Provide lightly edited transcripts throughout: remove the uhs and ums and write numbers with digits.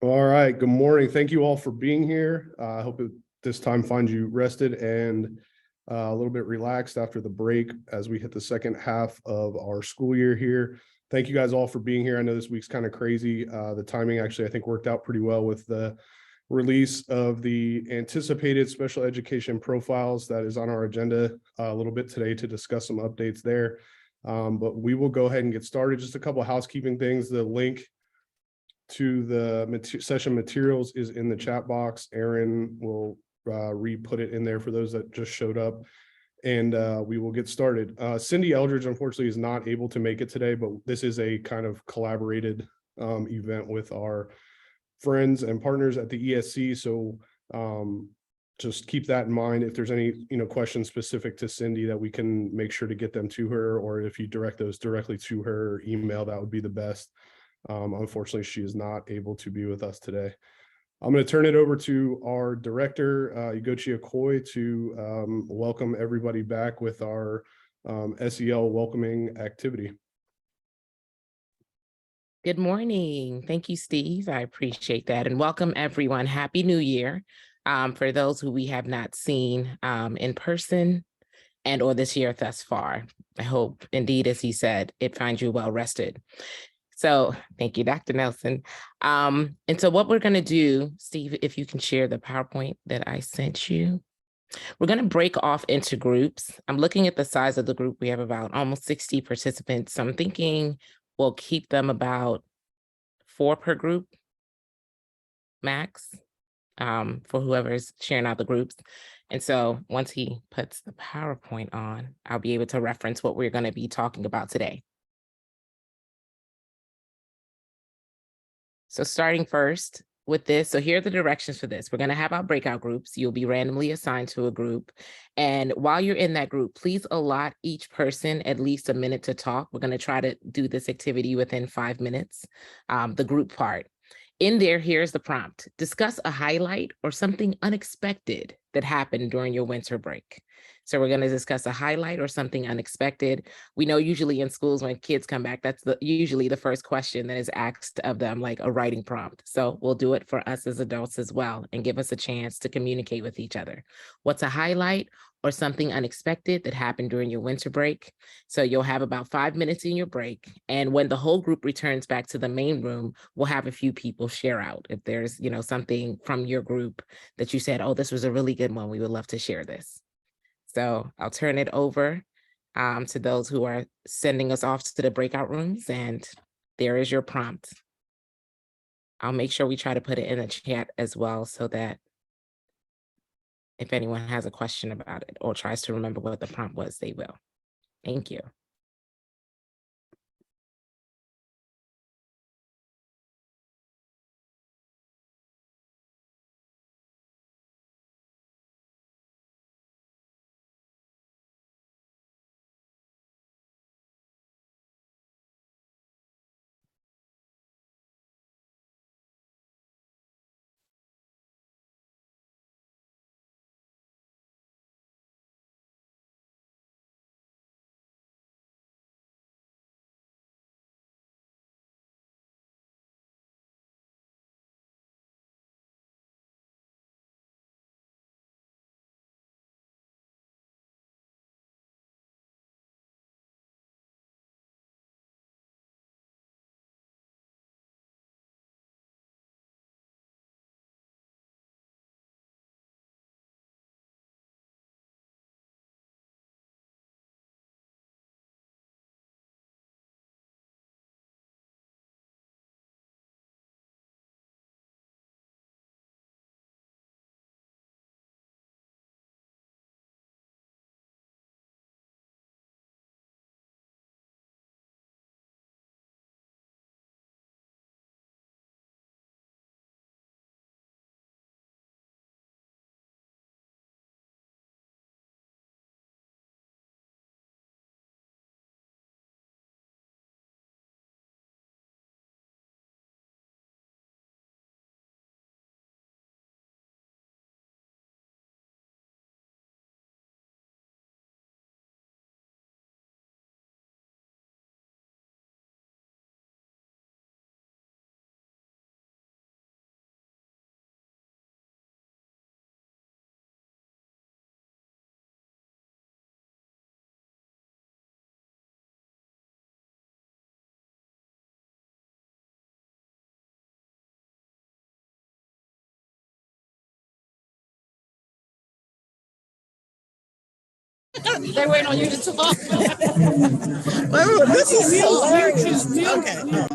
All right. Good morning. Thank you all for being here. I hope this time finds you rested and a little bit relaxed after the break as we hit the second half of our school year here. Thank you guys all for being here. I know this week's kind of crazy. The timing actually, I think, worked out pretty well with the release of the anticipated special education profiles that is on our agenda a little bit today to discuss some updates there. But we will go ahead and get started. Just a couple of housekeeping things. The link to the session materials is in the chat box. Aaron will re-put it in there for those that just showed up, and we will get started. Cindy Eldridge, unfortunately, is not able to make it today, but this is a kind of collaborated event with our friends and partners at the ESC. So just keep that in mind. If there's any questions specific to Cindy that we can make sure to get them to her, or if you direct those directly to her email, that would be the best. Unfortunately, she is not able to be with us today. I'm going to turn it over to our director, Ugochi Okoye, to welcome everybody back with our SEL welcoming activity. Good morning. Thank you, Steve. I appreciate that. And welcome, everyone. Happy New Year. For those who we have not seen in person and or this year thus far. I hope, indeed, as he said, it finds you well rested. So thank you, Dr. Nelson. And so what we're going to do, Steve, if you can share the PowerPoint that I sent you. We're going to break off into groups. I'm looking at the size of the group. We have about almost 60 participants. So I'm thinking we'll keep them about 4 per group max for whoever's sharing out the groups. And so once he puts the PowerPoint on, I'll be able to reference what we're going to be talking about today. So starting first with this, so here are the directions for this. We're going to have our breakout groups. You'll be randomly assigned to a group. And while you're in that group, please allot each person at least a minute to talk. We're going to try to do this activity within 5 minutes, the group part. In there, here's the prompt. Discuss a highlight or something unexpected that happened during your winter break. So we're going to discuss a highlight or something unexpected. We know usually in schools when kids come back, that's usually the first question that is asked of them, like a writing prompt. So we'll do it for us as adults as well and give us a chance to communicate with each other. What's a highlight or something unexpected that happened during your winter break? So you'll have about 5 minutes in your break. And when the whole group returns back to the main room, we'll have a few people share out. If there's, something from your group that you said, oh, this was a really good one, we would love to share this. So I'll turn it over to those who are sending us off to the breakout rooms. And there is your prompt. I'll make sure we try to put it in the chat as well so that if anyone has a question about it or tries to remember what the prompt was, they will. Thank you. They waiting on you to talk. This is hilarious. Okay.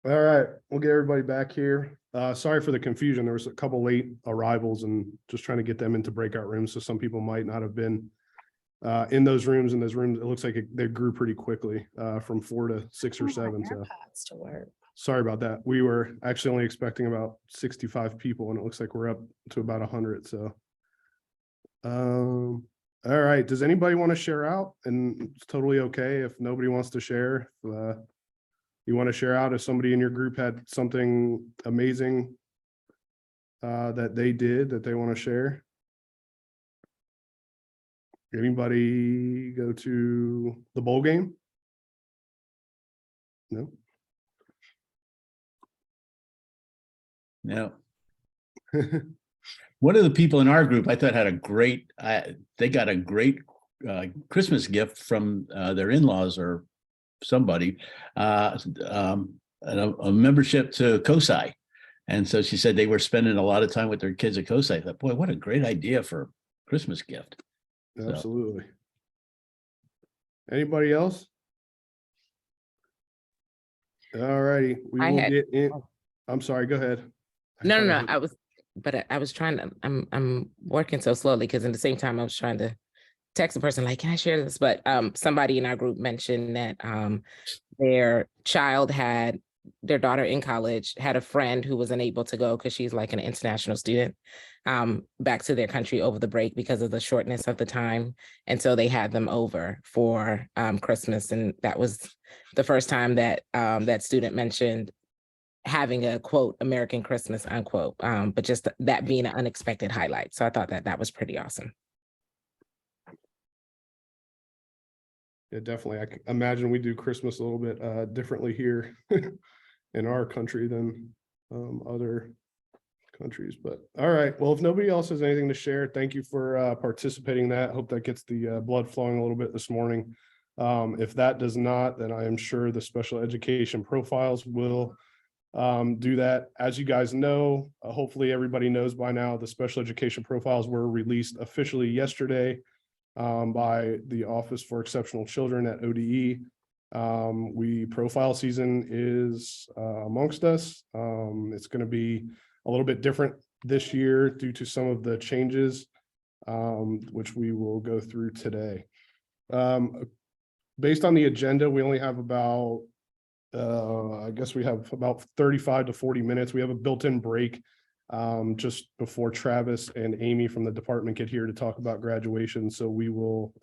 All right, we'll get everybody back here. Sorry for the confusion. There was a couple late arrivals and just trying to get them into breakout rooms. So some people might not have been in those rooms. In those rooms, it looks like they grew pretty quickly from 4 to 6 or 7. So AirPods to work. sorry about that. We were actually only expecting about 65 people, and it looks like we're up to about 100. So, all right. Does anybody want to share out? And it's totally okay if nobody wants to share. You want to share out if somebody in your group had something amazing that they did that they want to share? Anybody go to the bowl game? No. No. One of the people in our group I thought had a great, they got a great Christmas gift from their in-laws or somebody, a membership to COSI. And so she said they were spending a lot of time with their kids at COSI. I thought, boy, what a great idea for a Christmas gift. So, Absolutely. Anybody else? All righty, we I will had- get in. I'm sorry, go ahead. No, no, no, I was trying to, I'm working so slowly because in the same time I was trying to text a person like, can I share this? But somebody in our group mentioned that their child had, their daughter in college had a friend who was unable to go because she's like an international student back to their country over the break because of the shortness of the time. And so they had them over for Christmas. And that was the first time that that student mentioned having a quote, American Christmas, unquote, but just that being an unexpected highlight. So I thought that that was pretty awesome. Yeah, definitely. I can imagine we do Christmas a little bit differently here in our country than other countries. But all right, well, if nobody else has anything to share, thank you for participating in that. Hope that gets the blood flowing a little bit this morning. If that does not, then I am sure the special education profiles will do that. As you guys know, hopefully everybody knows by now, the special education profiles were released officially yesterday by the Office for Exceptional Children at ODE. Profile season is amongst us. It's going to be a little bit different this year due to some of the changes, which we will go through today. Based on the agenda, we only have about I guess we have about 35 to 40 minutes. We have a built-in break just before Travis and Amy from the department get here to talk about graduation. So we will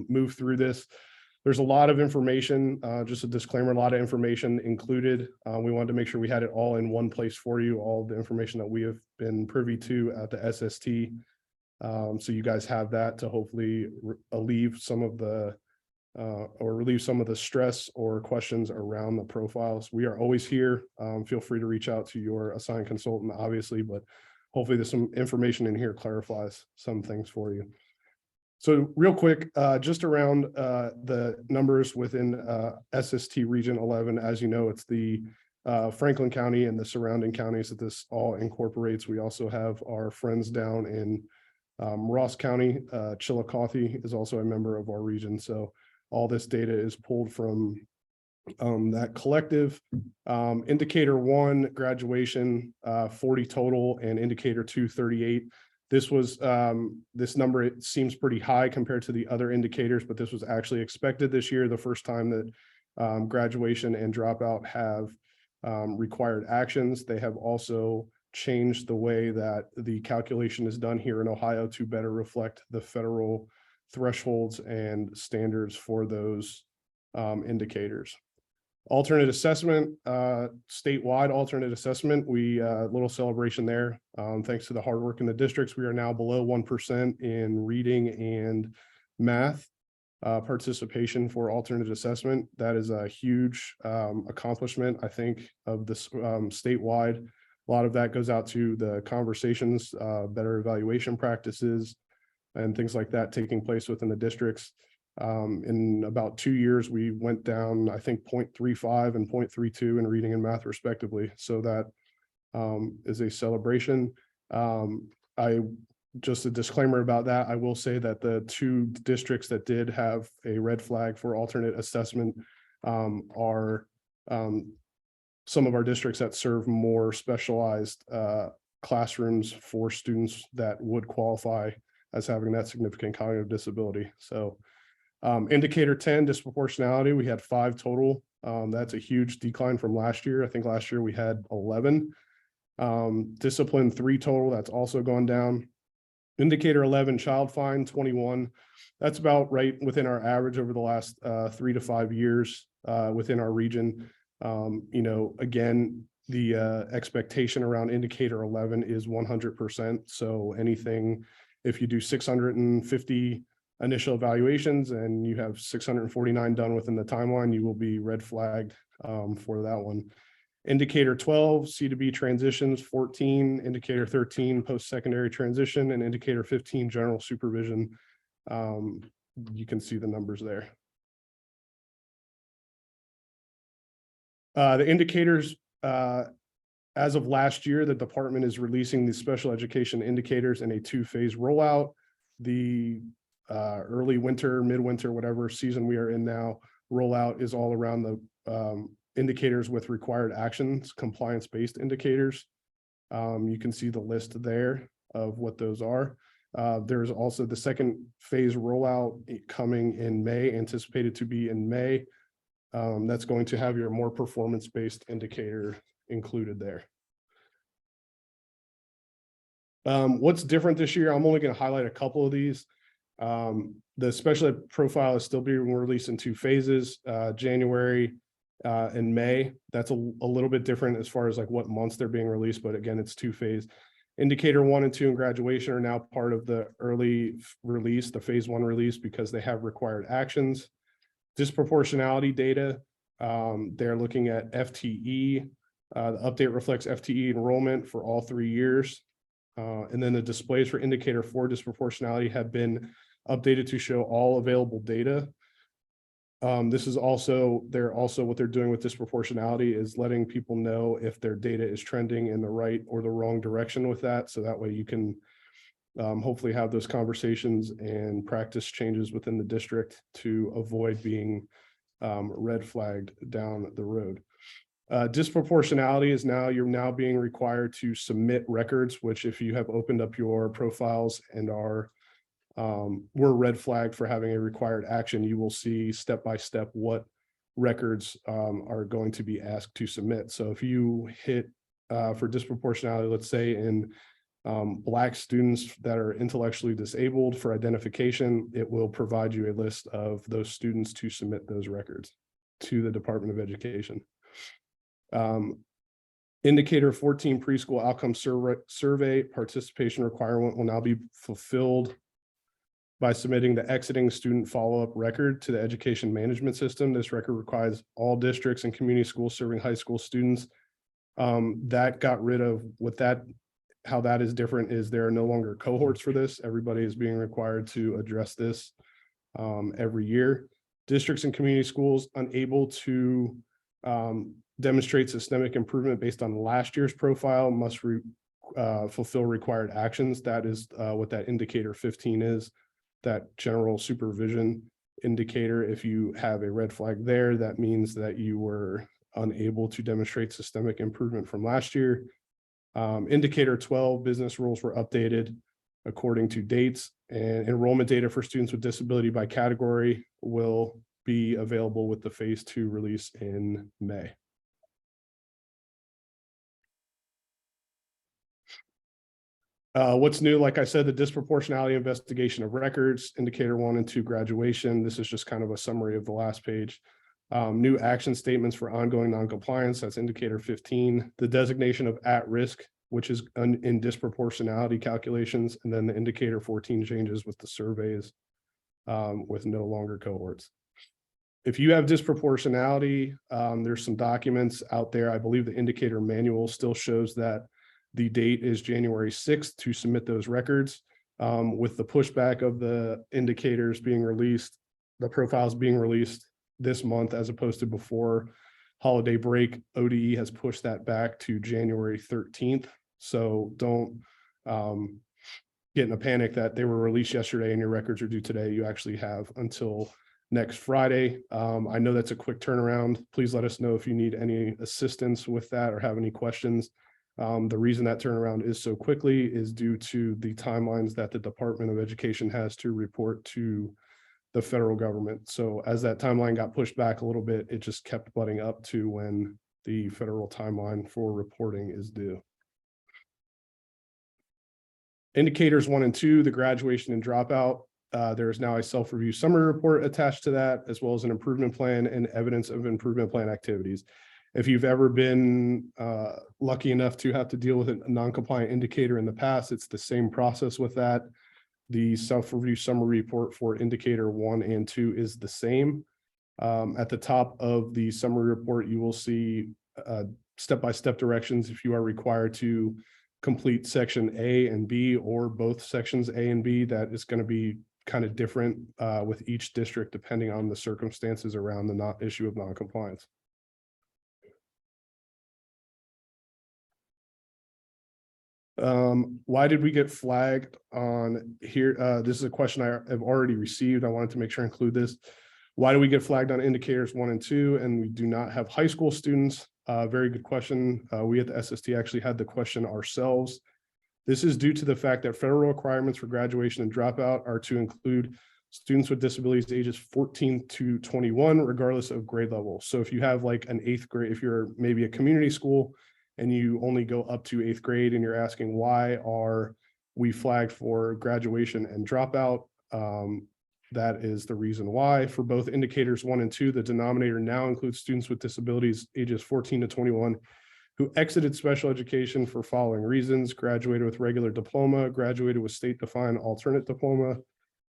move through this. There's a lot of information, just a disclaimer, a lot of information included. We wanted to make sure we had it all in one place for you, all the information that we have been privy to at the SST. So you guys have that to hopefully relieve some of the stress or questions around the profiles. We are always here. Feel free to reach out to your assigned consultant, obviously, but hopefully there's some information in here clarifies some things for you. So real quick, just around the numbers within SST Region 11, as you know, it's the Franklin County and the surrounding counties that this all incorporates. We also have our friends down in Ross County. Chillicothe is also a member of our region. So all this data is pulled from that collective. Indicator 1, graduation, 40 total, and indicator 2, 38. This was this number, it seems pretty high compared to the other indicators, but this was actually expected this year, the first time that graduation and dropout have required actions. They have also changed the way that the calculation is done here in Ohio to better reflect the federal thresholds and standards for those indicators. Alternate assessment, statewide alternate assessment, we little celebration there. Thanks to the hard work in the districts, we are now below 1% in reading and math participation for alternate assessment. That is a huge accomplishment, I think, of this statewide. A lot of that goes out to the conversations, better evaluation practices, and things like that taking place within the districts. In about 2 years, we went down, I think, 0.35 and 0.32 in reading and math respectively. So that is a celebration. Just a disclaimer about that, I will say that the 2 districts that did have a red flag for alternate assessment are some of our districts that serve more specialized classrooms for students that would qualify as having that significant cognitive disability. So indicator 10, disproportionality, we had 5 total. That's a huge decline from last year. I think last year we had 11. Discipline 3 total, that's also gone down. Indicator 11, child fine 21. That's about right within our average over the last 3 to 5 years within our region. You know, again, the expectation around indicator 11 is 100%. So anything, if you do 650 initial evaluations and you have 649 done within the timeline, you will be red flagged for that one. Indicator 12, C to B transitions, 14, indicator 13, post-secondary transition, and indicator 15, general supervision. You can see the numbers there. The indicators, as of last year, the department is releasing the special education indicators in a 2-phase rollout. The early winter, midwinter, whatever season we are in now, rollout is all around the indicators with required actions, compliance-based indicators. You can see the list there of what those are. There's also the second phase rollout coming in May, anticipated to be in May. That's going to have your more performance-based indicator included there. What's different this year? I'm only going to highlight a couple of these. The special ed profile is still being released in 2 phases, January and May. That's a little bit different as far as like what months they're being released, but again, it's 2 phase. Indicator 1 and 2 and graduation are now part of the early release, the phase 1 release, because they have required actions. Disproportionality data, they're looking at FTE. The update reflects FTE enrollment for all 3 years. And then the displays for indicator 4 disproportionality have been updated to show all available data. This is also, what they're doing with disproportionality is letting people know if their data is trending in the right or the wrong direction with that. So that way you can hopefully have those conversations and practice changes within the district to avoid being red flagged down the road. Disproportionality is you're now being required to submit records, which if you have opened up your profiles and were red flagged for having a required action, you will see step by step what records are going to be asked to submit. So if you hit for disproportionality, let's say in Black students that are intellectually disabled for identification, it will provide you a list of those students to submit those records to the Department of Education. Indicator 14 preschool outcome survey participation requirement will now be fulfilled by submitting the exiting student follow-up record to the education management system. This record requires all districts and community schools serving high school students. That got rid of how that is different is there are no longer cohorts for this. Everybody is being required to address this every year. Districts and community schools unable to demonstrate systemic improvement based on last year's profile must fulfill required actions. That is what that indicator 15 is, that general supervision indicator. If you have a red flag there, that means that you were unable to demonstrate systemic improvement from last year. Indicator 12, business rules were updated according to dates, and enrollment data for students with disability by category will be available with the phase 2 release in May. What's new, like I said, the disproportionality investigation of records, indicator 1 and 2 graduation. This is just kind of a summary of the last page. New action statements for ongoing noncompliance, that's indicator 15. The designation of at risk, which is in disproportionality calculations, and then the indicator 14 changes with the surveys with no longer cohorts. If you have disproportionality, there's some documents out there. I believe the indicator manual still shows that the date is January 6th to submit those records. With the pushback of the indicators being released, the profiles being released this month as opposed to before holiday break, ODE has pushed that back to January 13th. So don't get in a panic that they were released yesterday and your records are due today. You actually have until next Friday. I know that's a quick turnaround. Please let us know if you need any assistance with that or have any questions. The reason that turnaround is so quickly is due to the timelines that the Department of Education has to report to the federal government. So as that timeline got pushed back a little bit, it just kept butting up to when the federal timeline for reporting is due. Indicators 1 and 2, the graduation and dropout. There is now a self-review summary report attached to that, as well as an improvement plan and evidence of improvement plan activities. If you've ever been lucky enough to have to deal with a non-compliant indicator in the past, it's the same process with that. The self-review summary report for indicator 1 and 2 is the same. At the top of the summary report, you will see step-by-step directions if you are required to complete section A and B or both sections A and B. That is going to be kind of different with each district depending on the circumstances around the issue of non-compliance. Why did we get flagged on here? This is a question I have already received. I wanted to make sure I include this. Why do we get flagged on indicators 1 and 2 and we do not have high school students? Very good question. We at the SST actually had the question ourselves. This is due to the fact that federal requirements for graduation and dropout are to include students with disabilities ages 14 to 21, regardless of grade level. So if you have like an 8th grade, if you're maybe a community school and you only go up to 8th grade and you're asking why are we flagged for graduation and dropout, that is the reason why. For both indicators 1 and 2, the denominator now includes students with disabilities ages 14 to 21 who exited special education for following reasons: graduated with regular diploma, graduated with state-defined alternate diploma,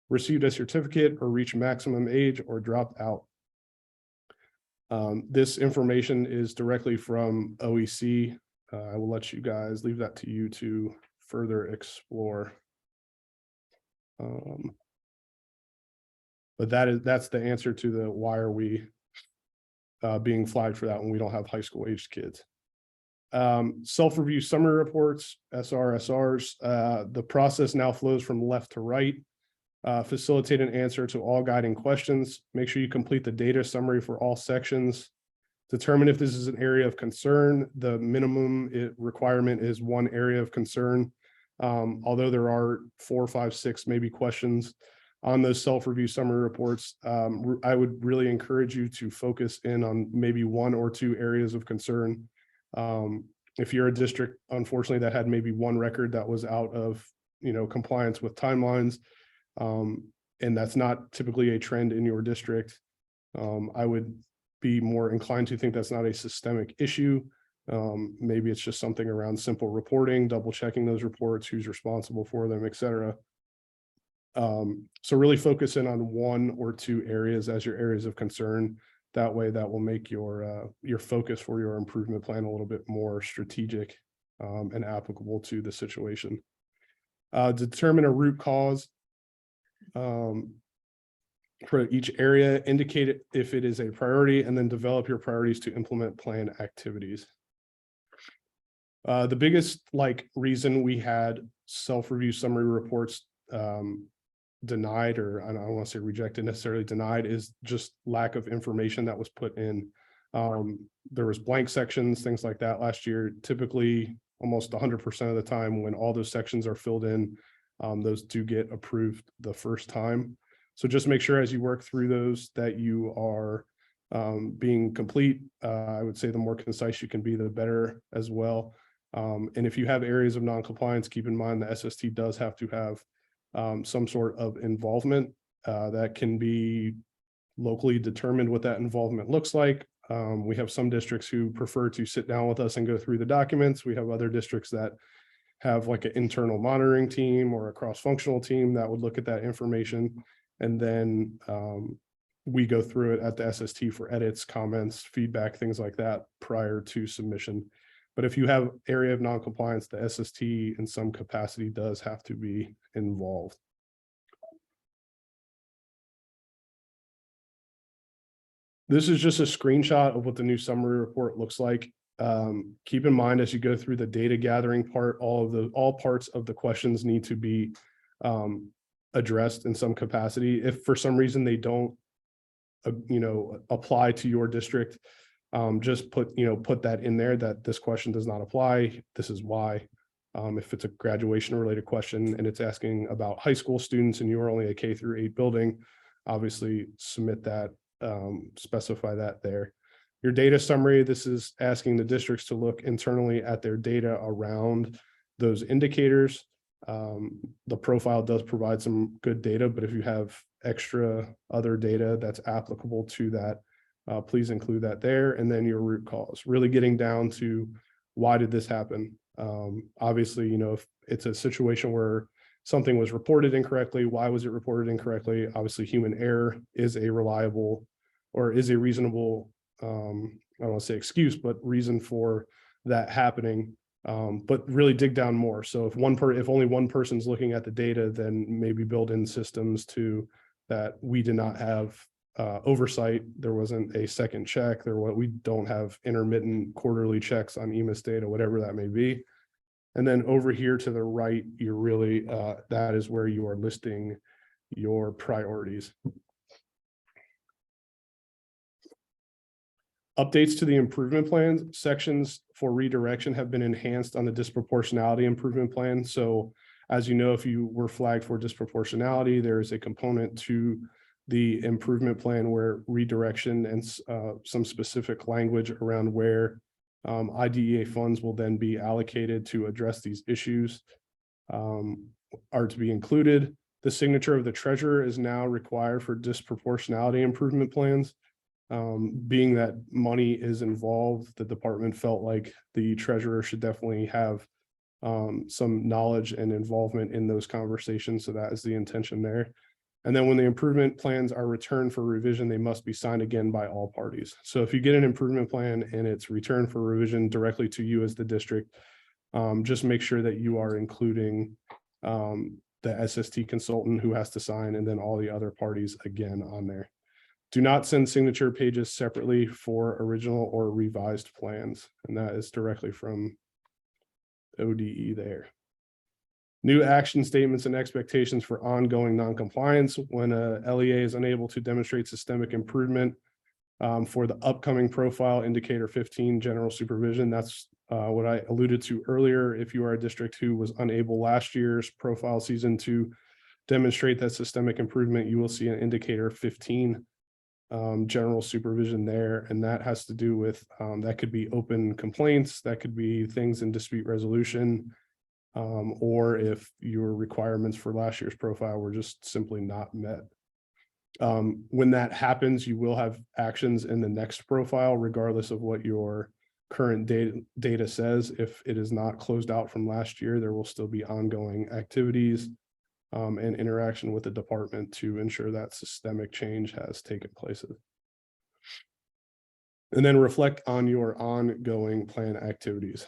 received a certificate, or reached maximum age, or dropped out. This information is directly from OEC. I will let you guys leave that to you to further explore. But that's the answer to the why are we being flagged for that when we don't have high school aged kids. Self-review summary reports, SRSRs. The process now flows from left to right. Facilitate an answer to all guiding questions. Make sure you complete the data summary for all sections. Determine if this is an area of concern. The minimum requirement is 1 area of concern. Although there are 4, 5, 6 maybe questions on those self-review summary reports, I would really encourage you to focus in on maybe 1 or 2 areas of concern. If you're a district, unfortunately, that had maybe 1 record that was out of, compliance with timelines, and that's not typically a trend in your district, I would be more inclined to think that's not a systemic issue. Maybe it's just something around simple reporting, double checking those reports, who's responsible for them, et cetera. So really focus in on 1 or 2 areas as your areas of concern. That way, that will make your focus for your improvement plan a little bit more strategic and applicable to the situation. Determine a root cause for each area. Indicate it if it is a priority, and then develop your priorities to implement plan activities. The biggest reason we had self-review summary reports denied, or I don't want to say rejected, necessarily denied, is just lack of information that was put in. There was blank sections, things like that last year. Typically almost 100% of the time when all those sections are filled in, those do get approved the first time. So just make sure as you work through those that you are being complete. I would say the more concise you can be, the better as well. And if you have areas of non-compliance, keep in mind the SST does have to have some sort of involvement that can be locally determined what that involvement looks like. We have some districts who prefer to sit down with us and go through the documents. We have other districts that have an internal monitoring team or a cross-functional team that would look at that information. And then we go through it at the SST for edits, comments, feedback, things like that prior to submission. But if you have area of non-compliance, the SST in some capacity does have to be involved. This is just a screenshot of what the new summary report looks like. Keep in mind as you go through the data gathering part, all parts of the questions need to be addressed in some capacity. If for some reason they don't, apply to your district, just put that in there that this question does not apply. This is why. If it's a graduation related question and it's asking about high school students and you're only a K-8 building, obviously submit that, specify that there. Your data summary, this is asking the districts to look internally at their data around those indicators. The profile does provide some good data, but if you have extra other data that's applicable to that, please include that there. And then your root cause, really getting down to why did this happen? Obviously, if it's a situation where something was reported incorrectly, why was it reported incorrectly? Obviously, human error is a reliable or is a reasonable, I don't want to say excuse, but reason for that happening. But really dig down more. So if only one person's looking at the data, then maybe build in systems to that we did not have oversight. There wasn't a second check. We don't have intermittent quarterly checks on EMIS data, whatever that may be. And then over here to the right, you're really, that is where you are listing your priorities. Updates to the improvement plans sections for redirection have been enhanced on the disproportionality improvement plan. So as you know, if you were flagged for disproportionality, there is a component to the improvement plan where redirection and some specific language around where IDEA funds will then be allocated to address these issues are to be included. The signature of the treasurer is now required for disproportionality improvement plans. Being that money is involved, the department felt like the treasurer should definitely have some knowledge and involvement in those conversations. So that is the intention there. And then when the improvement plans are returned for revision, they must be signed again by all parties. So if you get an improvement plan and it's returned for revision directly to you as the district, just make sure that you are including the SST consultant who has to sign, and then all the other parties again on there. Do not send signature pages separately for original or revised plans. And that is directly from ODE there. New action statements and expectations for ongoing noncompliance when a LEA is unable to demonstrate systemic improvement for the upcoming profile indicator 15 general supervision. That's what I alluded to earlier. If you are a district who was unable last year's profile season to demonstrate that systemic improvement, you will see an indicator 15 general supervision there. And that has to do with, that could be open complaints, that could be things in dispute resolution, or if your requirements for last year's profile were just simply not met. When that happens, you will have actions in the next profile, regardless of what your current data says. If it is not closed out from last year, there will still be ongoing activities and interaction with the department to ensure that systemic change has taken place. And then reflect on your ongoing plan activities.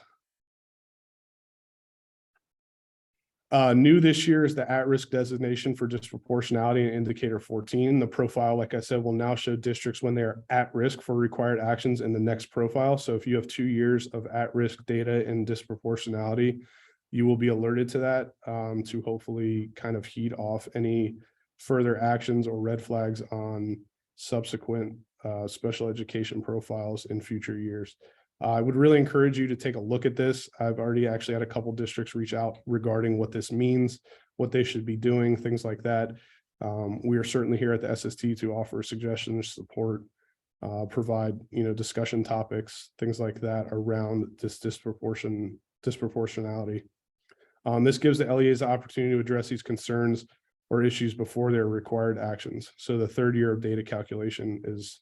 New this year is the at-risk designation for disproportionality in indicator 14. The profile, like I said, will now show districts when they are at risk for required actions in the next profile. So if you have 2 years of at-risk data in disproportionality, you will be alerted to that to hopefully kind of heed off any further actions or red flags on subsequent special education profiles in future years. I would really encourage you to take a look at this. I've already actually had a couple districts reach out regarding what this means, what they should be doing, things like that. We are certainly here at the SST to offer suggestions, support, provide, discussion topics, things like that around this disproportionality. This gives the LEAs the opportunity to address these concerns or issues before their required actions. So the 3rd year of data calculation is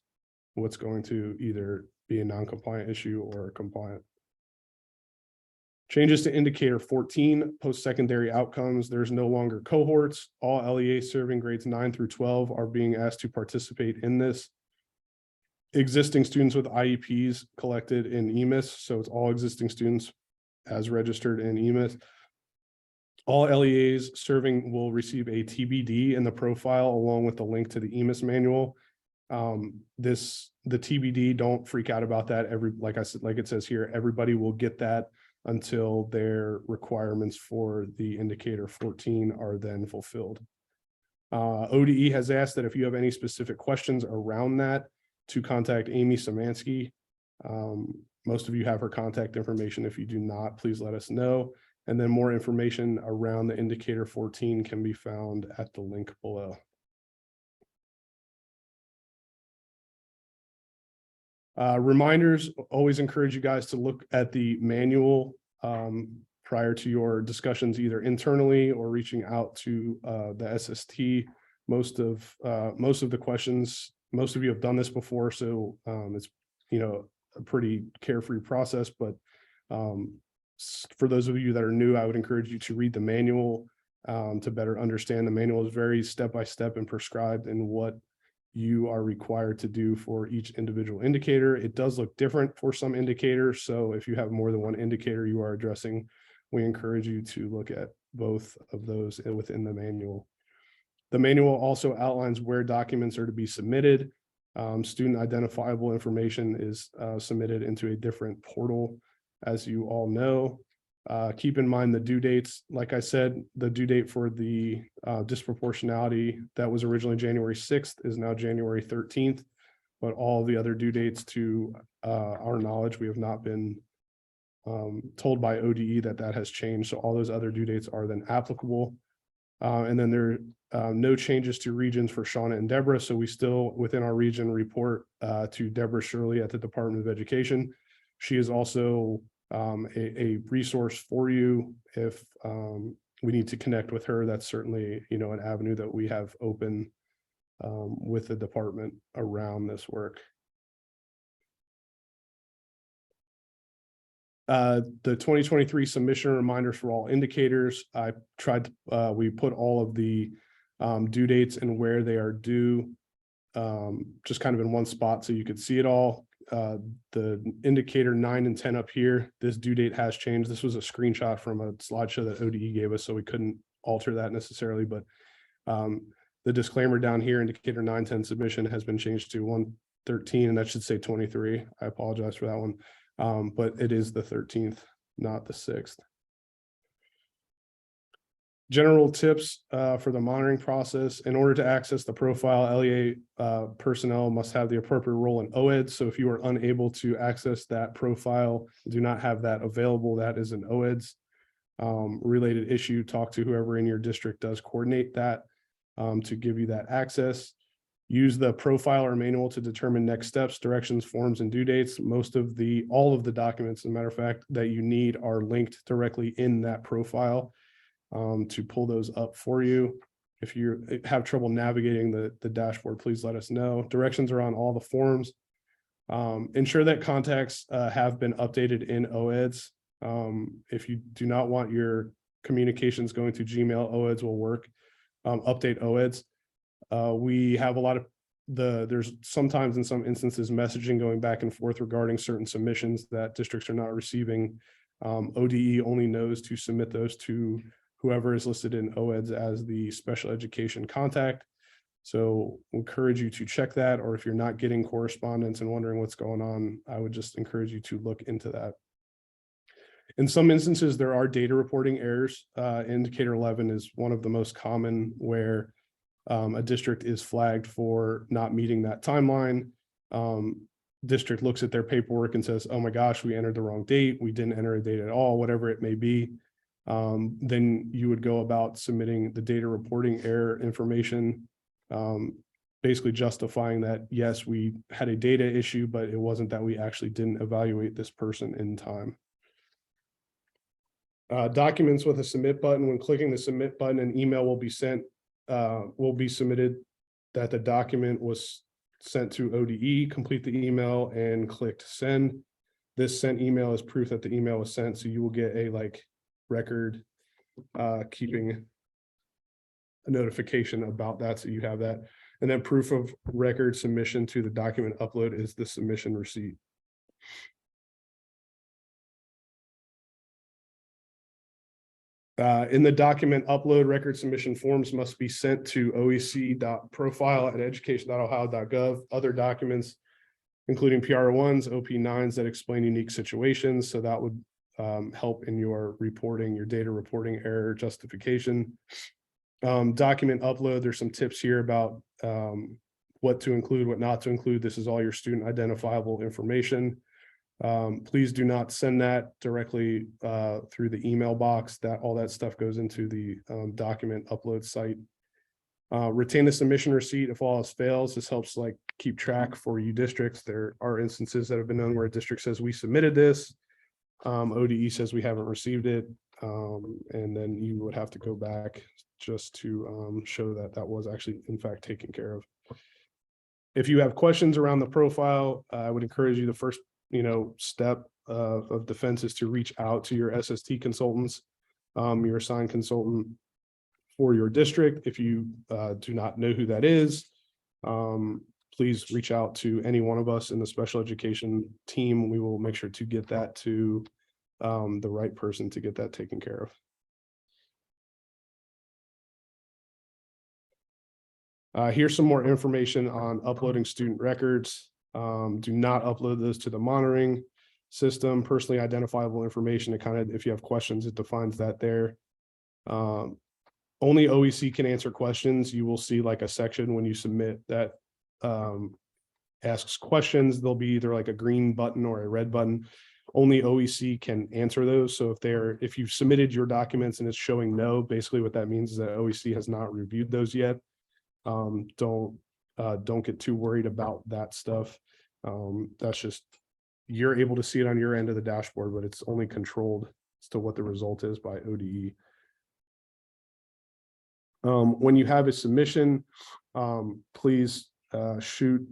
what's going to either be a non-compliant issue or compliant. Changes to indicator 14, post-secondary outcomes. There's no longer cohorts. All LEAs serving grades 9 through 12 are being asked to participate in this. Existing students with IEPs collected in EMIS. So it's all existing students as registered in EMIS. All LEAs serving will receive a TBD in the profile along with the link to the EMIS manual. The TBD, don't freak out about that. Like I said, like it says here, everybody will get that until their requirements for the indicator 14 are then fulfilled. ODE has asked that if you have any specific questions around that, to contact Amy Szymanski. Most of you have her contact information. If you do not, please let us know. And then more information around the indicator 14 can be found at the link below. Reminders, always encourage you guys to look at the manual prior to your discussions, either internally or reaching out to the SST. Most of the questions, most of you have done this before, so it's a pretty carefree process. But for those of you that are new, I would encourage you to read the manual to better understand. The manual is very step-by-step and prescribed in what you are required to do for each individual indicator. It does look different for some indicators. So if you have more than one indicator you are addressing, we encourage you to look at both of those within the manual. The manual also outlines where documents are to be submitted. Student identifiable information is submitted into a different portal, as you all know. Keep in mind the due dates. Like I said, the due date for the disproportionality that was originally January 6th is now January 13th. But all the other due dates, to our knowledge, we have not been told by ODE that has changed. So all those other due dates are then applicable. And then there are no changes to regions for Shauna and Deborah. So we still, within our region, report to Deborah Shirley at the Department of Education. She is also a resource for you if we need to connect with her. That's certainly, an avenue that we have open with the department around this work. The 2023 submission reminders for all indicators. I tried to, we put all of the due dates and where they are due just kind of in one spot so you could see it all. The indicator 9 and 10 up here, this due date has changed. This was a screenshot from a slideshow that ODE gave us, so we couldn't alter that necessarily, but the disclaimer down here, indicator 910 submission, has been changed to 113, and that should say 23. I apologize for that one. But it is the 13th, not the 6th. General tips for the monitoring process. In order to access the profile, LEA personnel must have the appropriate role in OED. So if you are unable to access that profile, do not have that available, that is an OEDS related issue. Talk to whoever in your district does coordinate that to give you that access. Use the profile or manual to determine next steps, directions, forms, and due dates. All of the documents, as a matter of fact, that you need are linked directly in that profile to pull those up for you. If you have trouble navigating the dashboard, please let us know. Directions are on all the forms. Ensure that contacts have been updated in OEDS. If you do not want your communications going to Gmail, OEDS will work. Update OEDS. We have a lot of there's sometimes in some instances messaging going back and forth regarding certain submissions that districts are not receiving. ODE only knows to submit those to whoever is listed in OEDS as the special education contact. So encourage you to check that, or if you're not getting correspondence and wondering what's going on, I would just encourage you to look into that. In some instances, there are data reporting errors. Indicator 11 is one of the most common, where a district is flagged for not meeting that timeline. District looks at their paperwork and says, oh my gosh, we entered the wrong date. We didn't enter a date at all, whatever it may be. Then you would go about submitting the data reporting error information, basically justifying that, yes, we had a data issue, but it wasn't that we actually didn't evaluate this person in time. Documents with a submit button. When clicking the submit button, an email will be sent, will be submitted that the document was sent to ODE. Complete the email and click send. This sent email is proof that the email was sent, so you will get a record keeping a notification about that, so you have that. And then proof of record submission to the document upload is the submission receipt. In the document upload, record submission forms must be sent to oec.profile@education.ohio.gov. Other documents, including PR1s, OP9s that explain unique situations. So that would help in your reporting, your data reporting error justification. Document upload, there's some tips here about what to include, what not to include. This is all your student identifiable information. Please do not send that directly through the email box. That all that stuff goes into the document upload site. Retain the submission receipt if all else fails. This helps keep track for you districts. There are instances that have been known where a district says we submitted this. ODE says we haven't received it. And then you would have to go back just to show that that was actually in fact taken care of. If you have questions around the profile, I would encourage you, the first step of defense is to reach out to your SST consultants, your assigned consultant for your district. If you do not know who that is, please reach out to any one of us in the special education team. We will make sure to get that to the right person to get that taken care of. Here's some more information on uploading student records. Do not upload those to the monitoring. system, personally identifiable information. It kind of, if you have questions, it defines that there. Only OEC can answer questions. You will see like a section when you submit that asks questions. There'll be either like a green button or a red button. Only OEC can answer those. So if you've submitted your documents and it's showing no, basically what that means is that OEC has not reviewed those yet. Don't get too worried about that stuff. That's just, you're able to see it on your end of the dashboard, but it's only controlled as to what the result is by ODE. When you have a submission, please shoot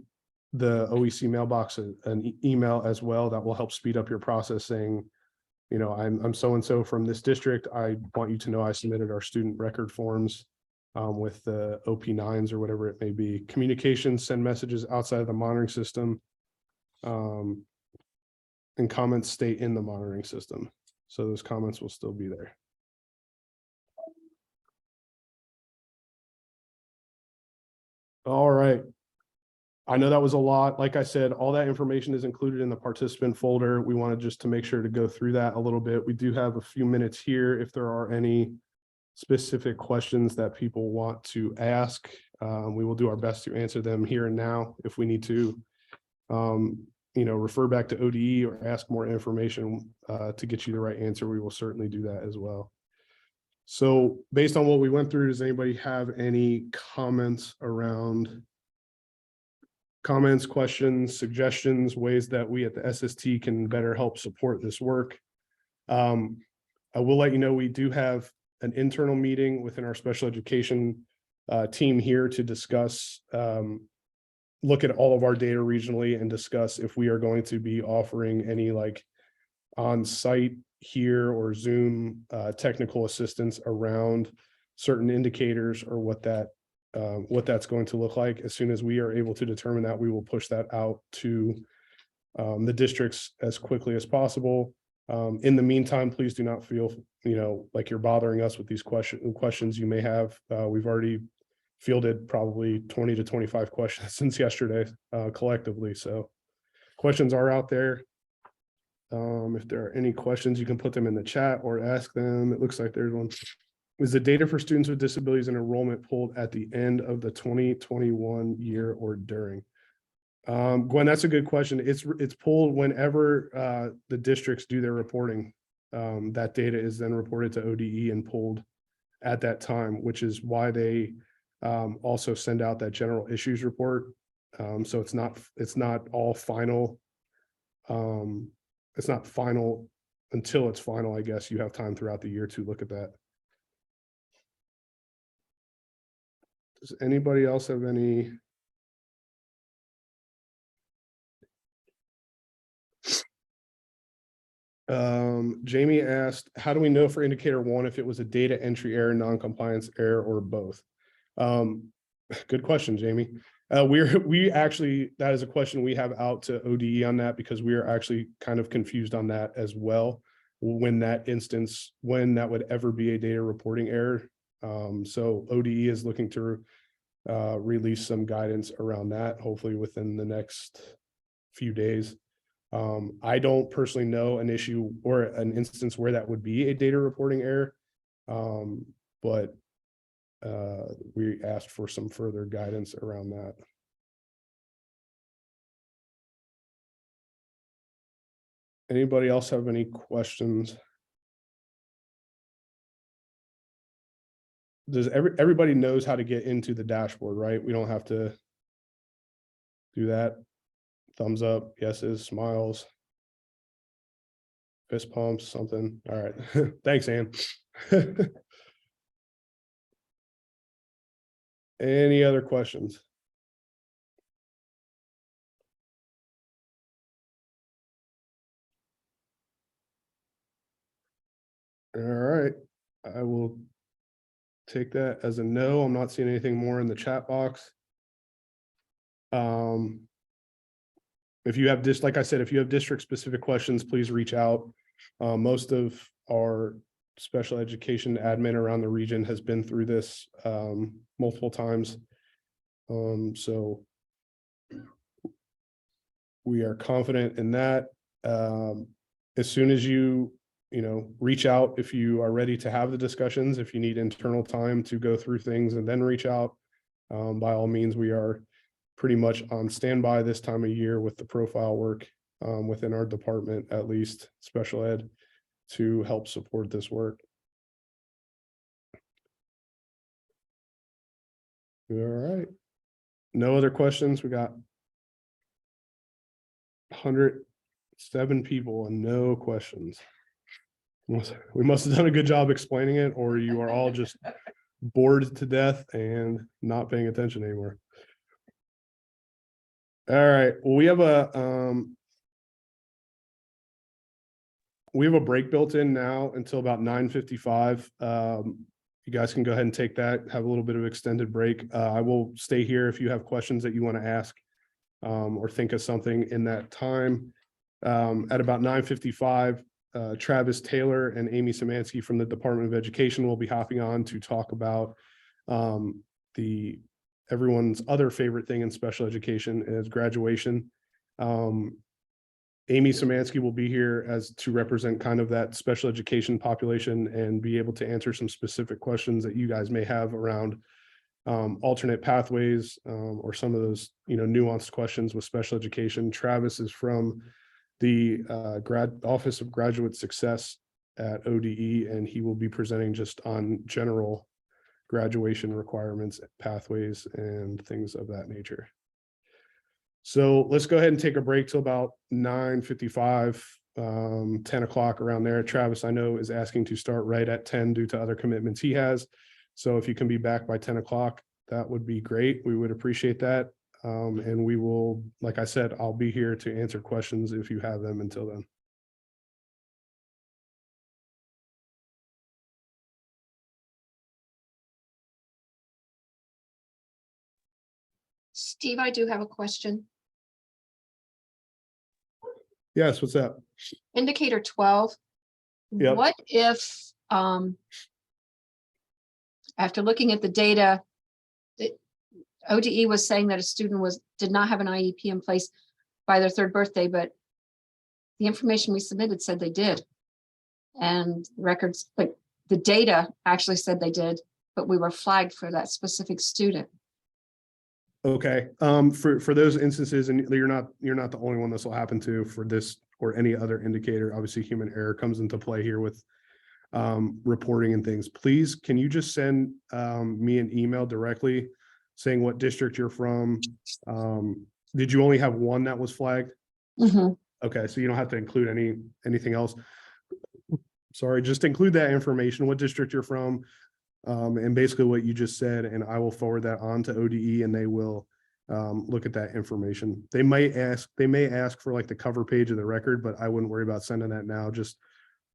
the OEC mailbox an email as well. That will help speed up your process, saying, you know, I'm so-and-so from this district. I want you to know I submitted our student record forms with the OP9s or whatever it may be. Communications, send messages outside of the monitoring system, and comments stay in the monitoring system. So those comments will still be there. All right. I know that was a lot. Like I said, all that information is included in the participant folder. We wanted just to make sure to go through that a little bit. We do have a few minutes here if there are any specific questions that people want to ask. We will do our best to answer them here and now. If we need to, you know, refer back to ODE or ask more information to get you the right answer, we will certainly do that as well. So based on what we went through, does anybody have any comments, questions, suggestions, ways that we at the SST can better help support this work? I will let you know we do have an internal meeting within our special education team here to discuss, look at all of our data regionally and discuss if we are going to be offering any like on-site here or Zoom technical assistance around certain indicators or what that's going to look like. As soon as we are able to determine that, we will push that out to the districts as quickly as possible. In the meantime, please do not feel, you know, like you're bothering us with these questions you may have. We've already fielded probably 20 to 25 questions since yesterday collectively. So questions are out there. If there are any questions, you can put them in the chat or ask them. It looks like there's one. Is the data for students with disabilities and enrollment pulled at the end of the 2021 year or during? Gwen, that's a good question. It's pulled whenever the districts do their reporting. That data is then reported to ODE and pulled at that time, which is why they also send out that general issues report. So it's not all final. It's not final until it's final. I guess you have time throughout the year to look at that. Does anybody else have any? Jamie asked, how do we know for indicator 1 if it was a data entry error, non-compliance error, or both? Good question, Jamie. We actually, that is a question we have out to ODE on that, because we are actually kind of confused on that as well. When that would ever be a data reporting error. So ODE is looking to release some guidance around that, hopefully within the next few days. I don't personally know an issue or an instance where that would be a data reporting error, but we asked for some further guidance around that. Anybody else have any questions? Does everybody knows how to get into the dashboard, right? We don't have to do that. Thumbs up, yeses, smiles, fist pumps, something. All right. Thanks, Ann. Any other questions? All right. I will take that as a no. I'm not seeing anything more in the chat box. If you have like I said, if you have district specific questions, please reach out. Most of our special education admin around the region has been through this multiple times. So we are confident in that. As soon as you reach out, if you are ready to have the discussions, if you need internal time to go through things and then reach out, by all means, we are pretty much on standby this time of year with the profile work within our department, at least special ed, to help support this work. All right. No other questions. We got 107 people and no questions. We must have done a good job explaining it, or you are all just bored to death and not paying attention anymore. All right. Well, we have a break built in now until about 9:55. You guys can go ahead and take that, have a little bit of extended break. I will stay here if you have questions that you want to ask or think of something in that time. At about 9:55, Travis Taylor and Amy Szymanski from the Department of Education will be hopping on to talk about everyone's other favorite thing in special education is graduation. Amy Szymanski will be here to represent kind of that special education population and be able to answer some specific questions that you guys may have around alternate pathways or some of those, nuanced questions with special education. Travis is from the Office of Graduate Success at ODE, and he will be presenting just on general graduation requirements, pathways, and things of that nature. So let's go ahead and take a break till about 9:55, 10 o'clock around there. Travis, I know, is asking to start right at 10 due to other commitments he has. So if you can be back by 10 o'clock, that would be great. We would appreciate that. And we will, like I said, I'll be here to answer questions if you have them until then. Steve, I do have a question. Yes, what's that? Indicator 12. Yep. What if, after looking at the data, ODE was saying that a student did not have an IEP in place by their 3rd birthday, but the information we submitted said they did. And records, but the data actually said they did, but we were flagged for that specific student. Okay, for those instances, and you're not the only one this will happen to for this or any other indicator. Obviously, human error comes into play here with reporting and things. Please, can you just send me an email directly saying what district you're from? Did you only have one that was flagged? Mm-hmm. Okay, so you don't have to include anything else. Sorry, just include that information, what district you're from, and basically what you just said, and I will forward that on to ODE, and they will look at that information. They may ask for like the cover page of the record, but I wouldn't worry about sending that now. Just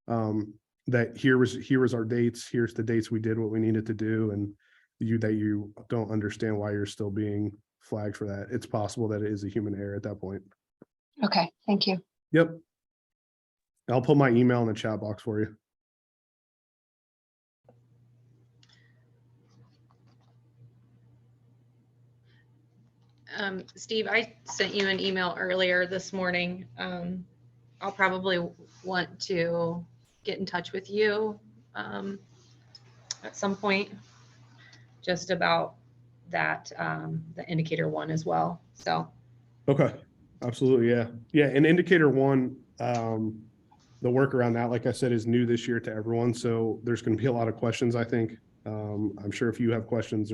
that here was our dates. Here's the dates we did what we needed to do, and you don't understand why you're still being flagged for that. It's possible that it is a human error at that point. Okay, thank you. Yep. I'll put my email in the chat box for you. Steve, I sent you an email earlier this morning. I'll probably want to get in touch with you at some point just about that, the indicator 1 as well. So. Okay, absolutely. Yeah. And indicator 1, the work around that, like I said, is new this year to everyone. So there's going to be a lot of questions, I think. I'm sure if you have questions,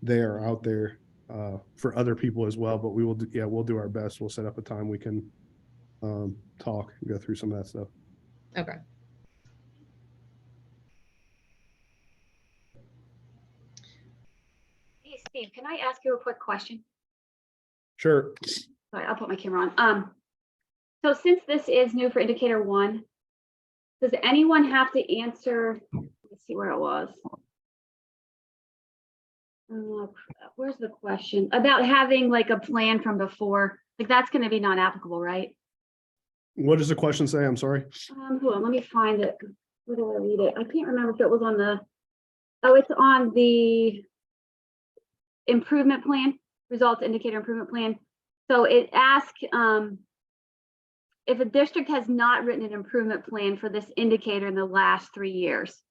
they are out there for other people as well, but we'll do our best. We'll set up a time we can talk and go through some of that stuff. Okay. Hey, Steve, can I ask you a quick question? Sure. Sorry, I'll put my camera on. So since this is new for indicator 1, does anyone have to answer? Let's see where it was. Where's the question about having like a plan from before? Like that's going to be non-applicable, right? What does the question say? I'm sorry. Hold on, let me find it. Where do I read it? I can't remember if it was on the. Oh, it's on the improvement plan, results indicator improvement plan. So it asks if a district has not written an improvement plan for this indicator in the last 3 years,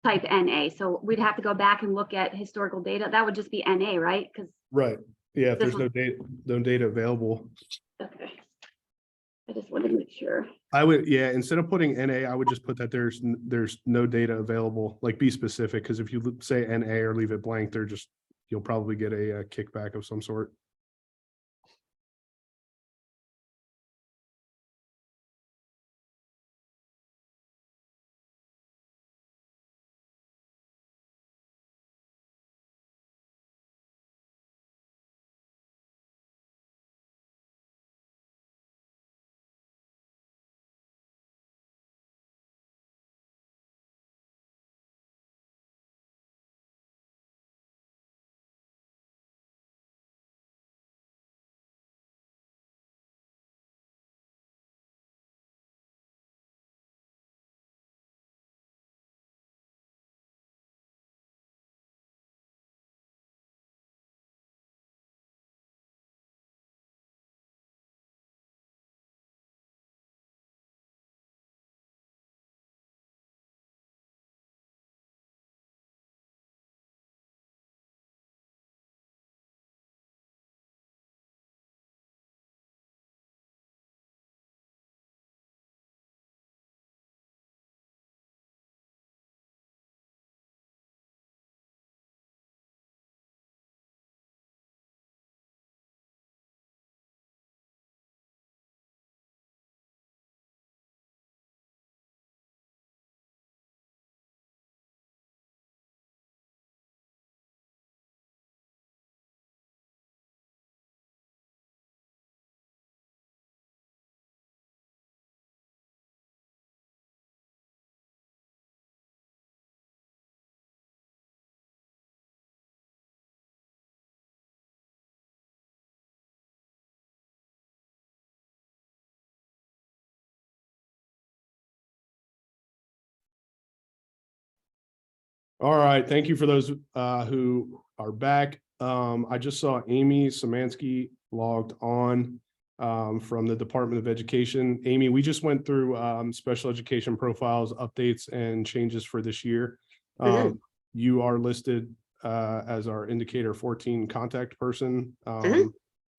type NA. So we'd have to go back and look at historical data. That would just be NA, right? Because Right. Yeah, if This there's no data available. okay, I just wanted to make sure. I would, yeah, instead of putting NA, I would just put that there's no data available, like be specific, because if you say NA or leave it blank, you'll probably get a kickback of some sort. All right, thank you for those who are back. I just saw Amy Szymanski logged on from the Department of Education. Amy, we just went through special education profiles, updates, and changes for this year. You are listed as our indicator 14 contact person.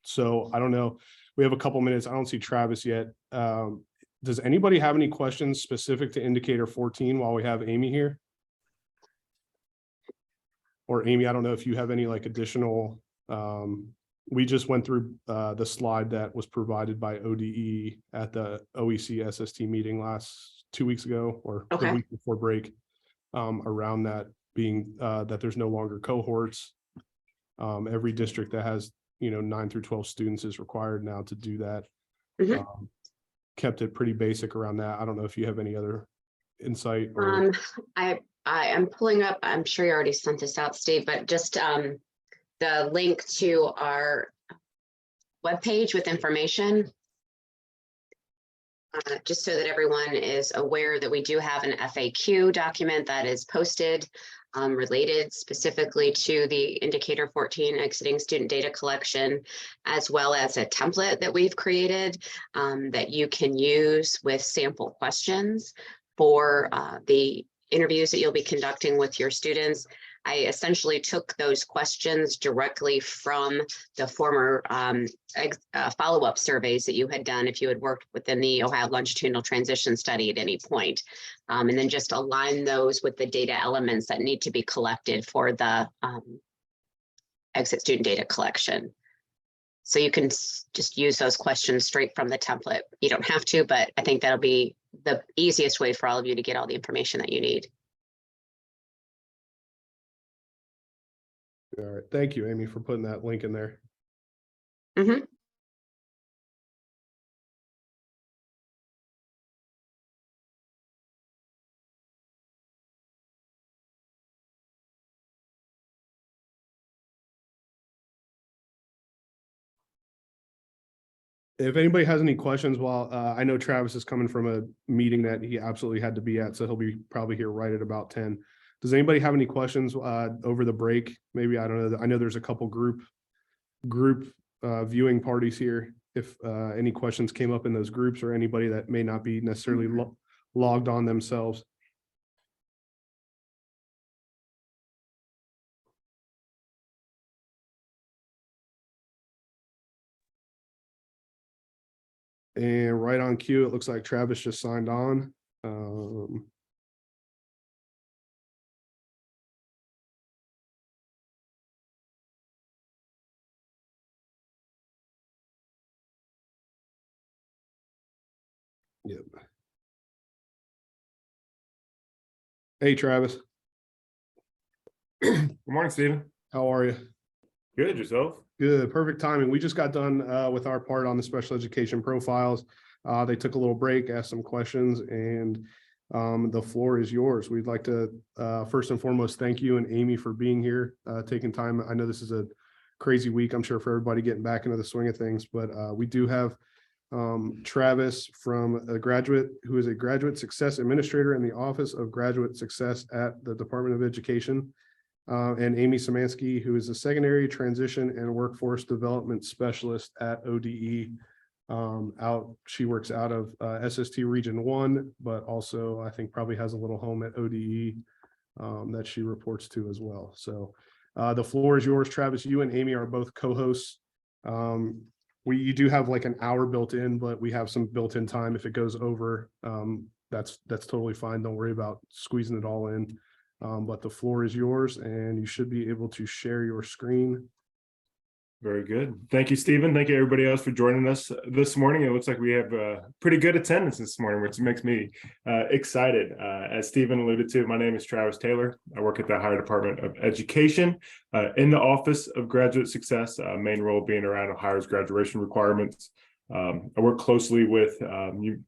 So I don't know, we have a couple minutes. I don't see Travis yet. Does anybody have any questions specific to indicator 14 while we have Amy here? Or Amy, I don't know if you have any like additional, we just went through the slide that was provided by ODE at the OEC SST meeting 2 weeks ago, or the week before break, around that being that there's no longer cohorts. Every district that has, 9 through 12 students is required now to do that. Kept it pretty basic around that. I don't know if you have any other insight or I am pulling up, I'm sure you already sent this out, Steve, but just the link to our webpage with information. Just so that everyone is aware that we do have an FAQ document that is posted related specifically to the indicator 14 exiting student data collection, as well as a template that we've created that you can use with sample questions for the interviews that you'll be conducting with your students. I essentially took those questions directly from the former follow-up surveys that you had done if you had worked within the Ohio longitudinal transition study at any point, and then just align those with the data elements that need to be collected for the exit student data collection. So you can just use those questions straight from the template. You don't have to, but I think that'll be the easiest way for all of you to get all the information that you need. all right. Thank you, Amy, for putting that link in there. If anybody has any questions, well, I know Travis is coming from a meeting that he absolutely had to be at, so he'll be probably here right at about 10. Does anybody have any questions over the break? Maybe, I don't know. I know there's a couple group viewing parties here. if any questions came up in those groups or anybody that may not be necessarily logged on themselves. And right on cue, it looks like Travis just signed on. Yep. Hey, Travis, Good morning, Stephen. how are you? Good, yourself? Good, perfect timing. We just got done with our part on the special education profiles. They took a little break, asked some questions, and the floor is yours. We'd like to first and foremost thank you and Amy for being here, taking time. I know this is a crazy week, I'm sure, for everybody getting back into the swing of things, but we do have Travis from a graduate who is a graduate success administrator in the Office of Graduate Success at the Department of Education. And Amy Szymanski, who is a secondary transition and workforce development specialist at ODE. She works out of SST Region 1, but also I think probably has a little home at ODE that she reports to as well. So the floor is yours, Travis. You and Amy are both co-hosts. You do have like an hour built in, but we have some built-in time. If it goes over, that's totally fine. Don't worry about squeezing it all in. But the floor is yours and you should be able to share your screen. Very good. Thank you, Stephen. Thank you, everybody else, for joining us this morning. It looks like we have pretty good attendance this morning, which makes me excited. As Stephen alluded to, my name is Travis Taylor. I work at the Ohio Department of Education in the Office of Graduate Success, main role being around Ohio's graduation requirements. I work closely with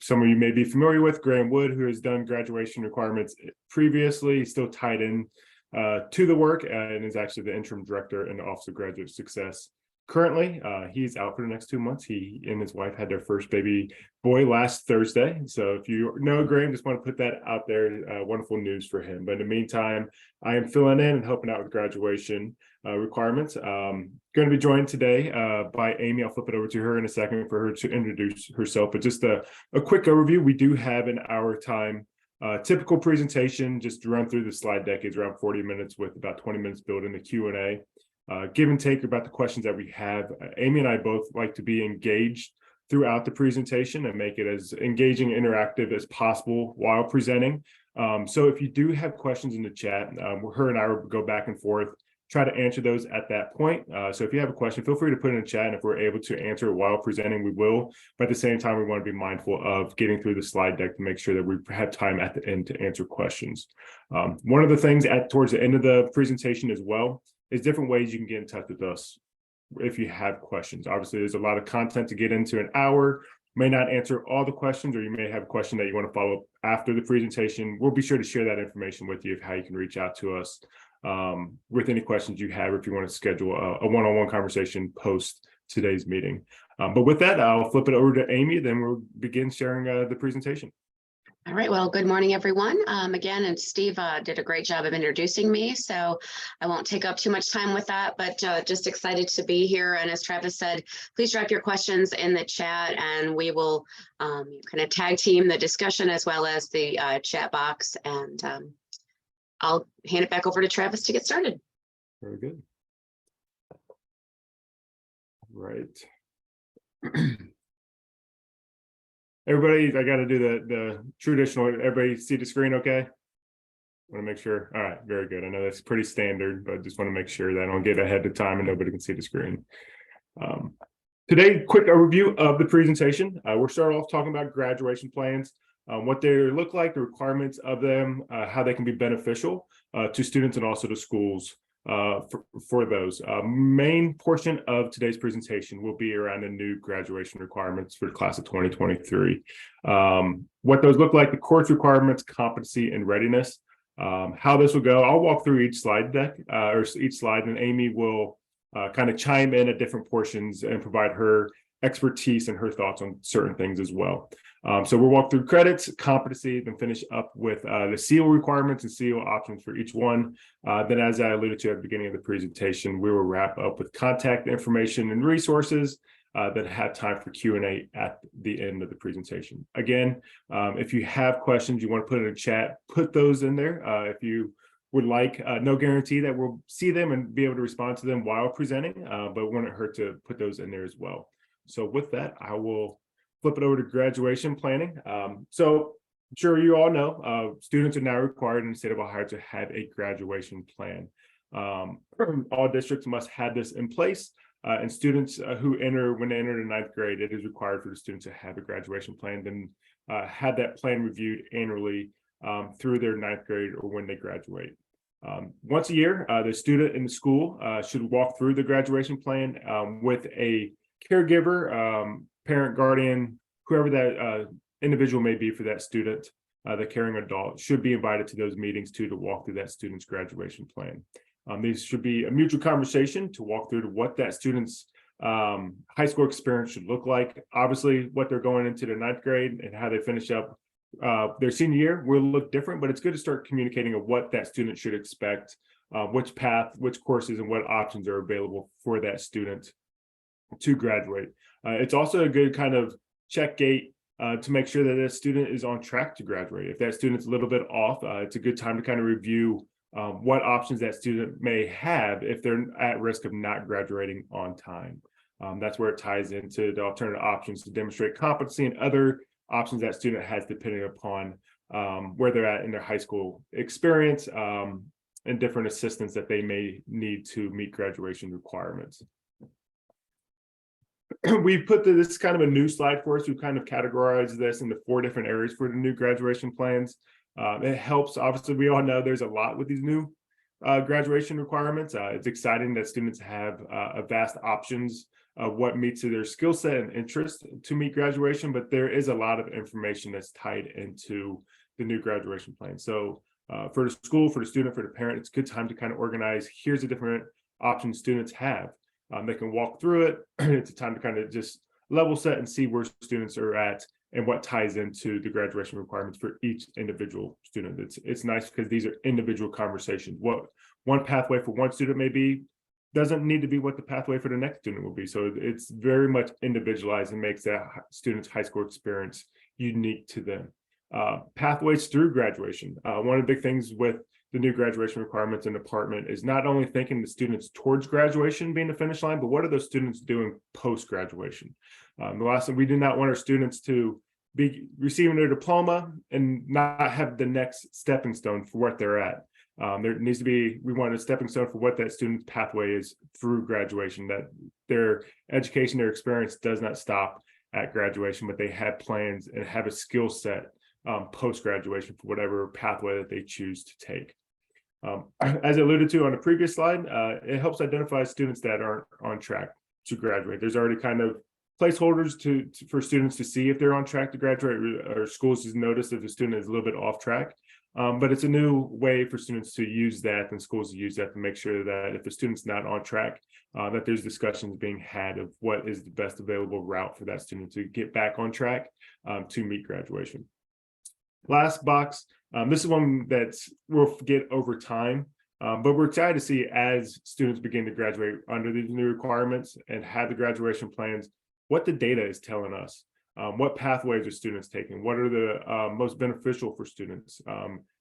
some of you may be familiar with Graham Wood, who has done graduation requirements previously. He's still tied in to the work and is actually the interim director in the Office of Graduate Success. Currently, he's out for the next 2 months. He and his wife had their first baby boy last Thursday. So if you know Graham, just want to put that out there. Wonderful news for him. But in the meantime, I am filling in and helping out with graduation requirements. Going to be joined today by Amy. I'll flip it over to her in a second for her to introduce herself. But just a quick overview. We do have an hour time typical presentation, just to run through the slide deck. Is around 40 minutes with about 20 minutes built in the Q&A. Give and take about the questions that we have. Amy and I both like to be engaged throughout the presentation and make it as engaging and interactive as possible while presenting. So if you do have questions in the chat, her and I will go back and forth, try to answer those at that point. So if you have a question, feel free to put it in the chat. And if we're able to answer it while presenting, we will. But at the same time, we want to be mindful of getting through the slide deck to make sure that we have time at the end to answer questions. One of the things towards the end of the presentation as well is different ways you can get in touch with us if you have questions. Obviously, there's a lot of content to get into an hour. May not answer all the questions, or you may have a question that you want to follow up after the presentation. We'll be sure to share that information with you of how you can reach out to us with any questions you have, if you want to schedule a one-on-one conversation post today's meeting. But with that, I'll flip it over to Amy, then we'll begin sharing the presentation. All right, well, good morning, everyone. Again, and Steve did a great job of introducing me, so I won't take up too much time with that, but just excited to be here. And as Travis said, please drop your questions in the chat and we will kind of tag team the discussion as well as the chat box. And I'll hand it back over to Travis to get started. Very good. Right. Everybody, I got to do the traditional. Everybody see the screen okay? Want to make sure. All right, very good. I know that's pretty standard, but just want to make sure that I don't get ahead of time and nobody can see the screen. Today, quick overview of the presentation. We'll start off talking about graduation plans, what they look like, the requirements of them, how they can be beneficial to students and also to schools. For those. Main portion of today's presentation will be around the new graduation requirements for the class of 2023. What those look like, the course requirements, competency, and readiness. How this will go, I'll walk through each slide deck or each slide, and Amy will kind of chime in at different portions and provide her expertise and her thoughts on certain things as well. So we'll walk through credits, competency, then finish up with the seal requirements and seal options for each one. Then, as I alluded to at the beginning of the presentation, we will wrap up with contact information and resources, then have time for Q&A at the end of the presentation. Again, if you have questions you want to put in a chat, put those in there. If you would like, no guarantee that we'll see them and be able to respond to them while presenting, but it wouldn't hurt to put those in there as well. So with that, I will flip it over to graduation planning. So I'm sure you all know, students are now required in the state of Ohio to have a graduation plan. All districts must have this in place, and students when they enter the ninth grade, it is required for the students to have a graduation plan, then have that plan reviewed annually through their ninth grade or when they graduate. Once a year, the student in the school should walk through the graduation plan with a caregiver, parent, guardian, whoever that individual may be for that student. The caring adult should be invited to those meetings to walk through that student's graduation plan. These should be a mutual conversation to walk through what that student's high school experience should look like. Obviously, what they're going into their ninth grade and how they finish up their senior year will look different, but it's good to start communicating of what that student should expect, which path, which courses, and what options are available for that student to graduate. It's also a good kind of check gate to make sure that that student is on track to graduate. If that student's a little bit off, it's a good time to kind of review what options that student may have if they're at risk of not graduating on time. That's where it ties into the alternative options to demonstrate competency and other options that student has depending upon where they're at in their high school experience and different assistance that they may need to meet graduation requirements. We put this kind of a new slide for us. We've kind of categorized this into 4 different areas for the new graduation plans. It helps. Obviously, we all know there's a lot with these new graduation requirements. It's exciting that students have a vast options of what meets their skill set and interest to meet graduation, but there is a lot of information that's tied into the new graduation plan. So for the school, for the student, for the parent, it's a good time to kind of organize. Here's the different options students have. They can walk through it. It's a time to kind of just level set and see where students are at and what ties into the graduation requirements for each individual student. It's nice because these are individual conversations. What one pathway for one student may be doesn't need to be what the pathway for the next student will be. So it's very much individualized and makes that student's high school experience unique to them. Pathways through graduation. One of the big things with the new graduation requirements and department is not only thinking the students towards graduation being the finish line, but what are those students doing post-graduation? The last thing, we do not want our students to be receiving their diploma and not have the next stepping stone for what they're at. There needs to be, we want a stepping stone for what that student's pathway is through graduation, that their education, their experience does not stop at graduation, but they have plans and have a skill set post-graduation for whatever pathway that they choose to take. As I alluded to on the previous slide, it helps identify students that aren't on track to graduate. There's already kind of placeholders for students to see if they're on track to graduate, or schools to notice if the student is a little bit off track. But it's a new way for students to use that and schools to use that to make sure that if the student's not on track, that there's discussions being had of what is the best available route for that student to get back on track to meet graduation. Last box, this is one that we'll forget over time, but we're excited to see as students begin to graduate under these new requirements and have the graduation plans, what the data is telling us. What pathways are students taking? What are the most beneficial for students?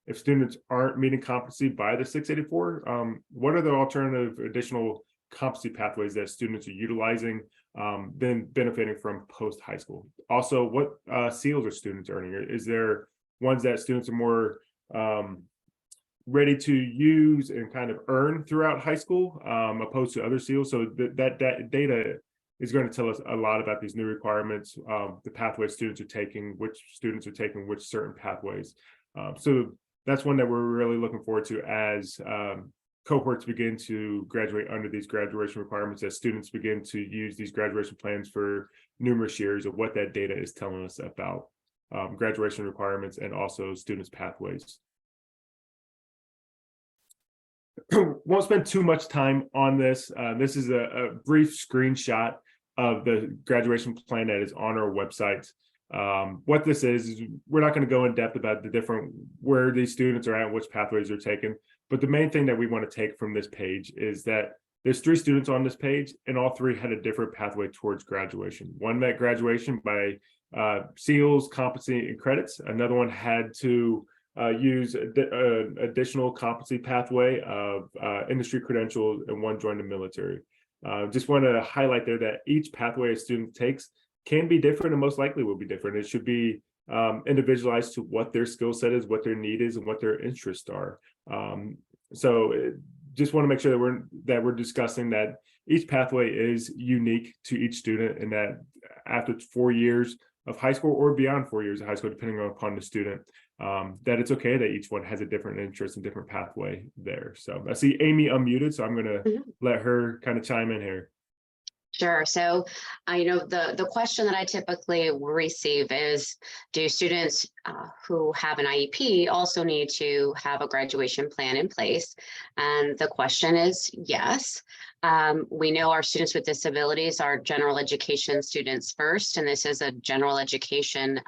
If students aren't meeting competency by the 684, what are the alternative additional competency pathways that students are utilizing, then benefiting from post high school? Also, what seals are students earning? Is there ones that students are more ready to use and kind of earn throughout high school, opposed to other seals? So that data is going to tell us a lot about these new requirements, the pathways students are taking, which students are taking which certain pathways. So that's one that we're really looking forward to as cohorts begin to graduate under these graduation requirements, as students begin to use these graduation plans for numerous years, of what that data is telling us about graduation requirements and also students' pathways. Won't spend too much time on this. This is a brief screenshot of the graduation plan that is on our website. What this is we're not going to go in depth about the different where these students are at, which pathways they're taking. But the main thing that we want to take from this page is that There's 3 students on this page, and all 3 had a different pathway towards graduation. One met graduation by seals, competency, and credits. Another one had to use additional competency pathway of industry credentials, and one joined the military. Just want to highlight there that each pathway a student takes can be different, and most likely will be different. It should be individualized to what their skill set is, what their need is, and what their interests are. Just want to make sure that we're discussing that each pathway is unique to each student, and that after 4 years of high school or beyond 4 years of high school, depending upon the student, that it's okay that each one has a different interest and different pathway there. So I see Amy unmuted, so I'm going to let her kind of chime in here. Sure. So, the question that I typically receive is, do students who have an IEP also need to have a graduation plan in place? And the question is yes. We know our students with disabilities are general education students first, and this is a general education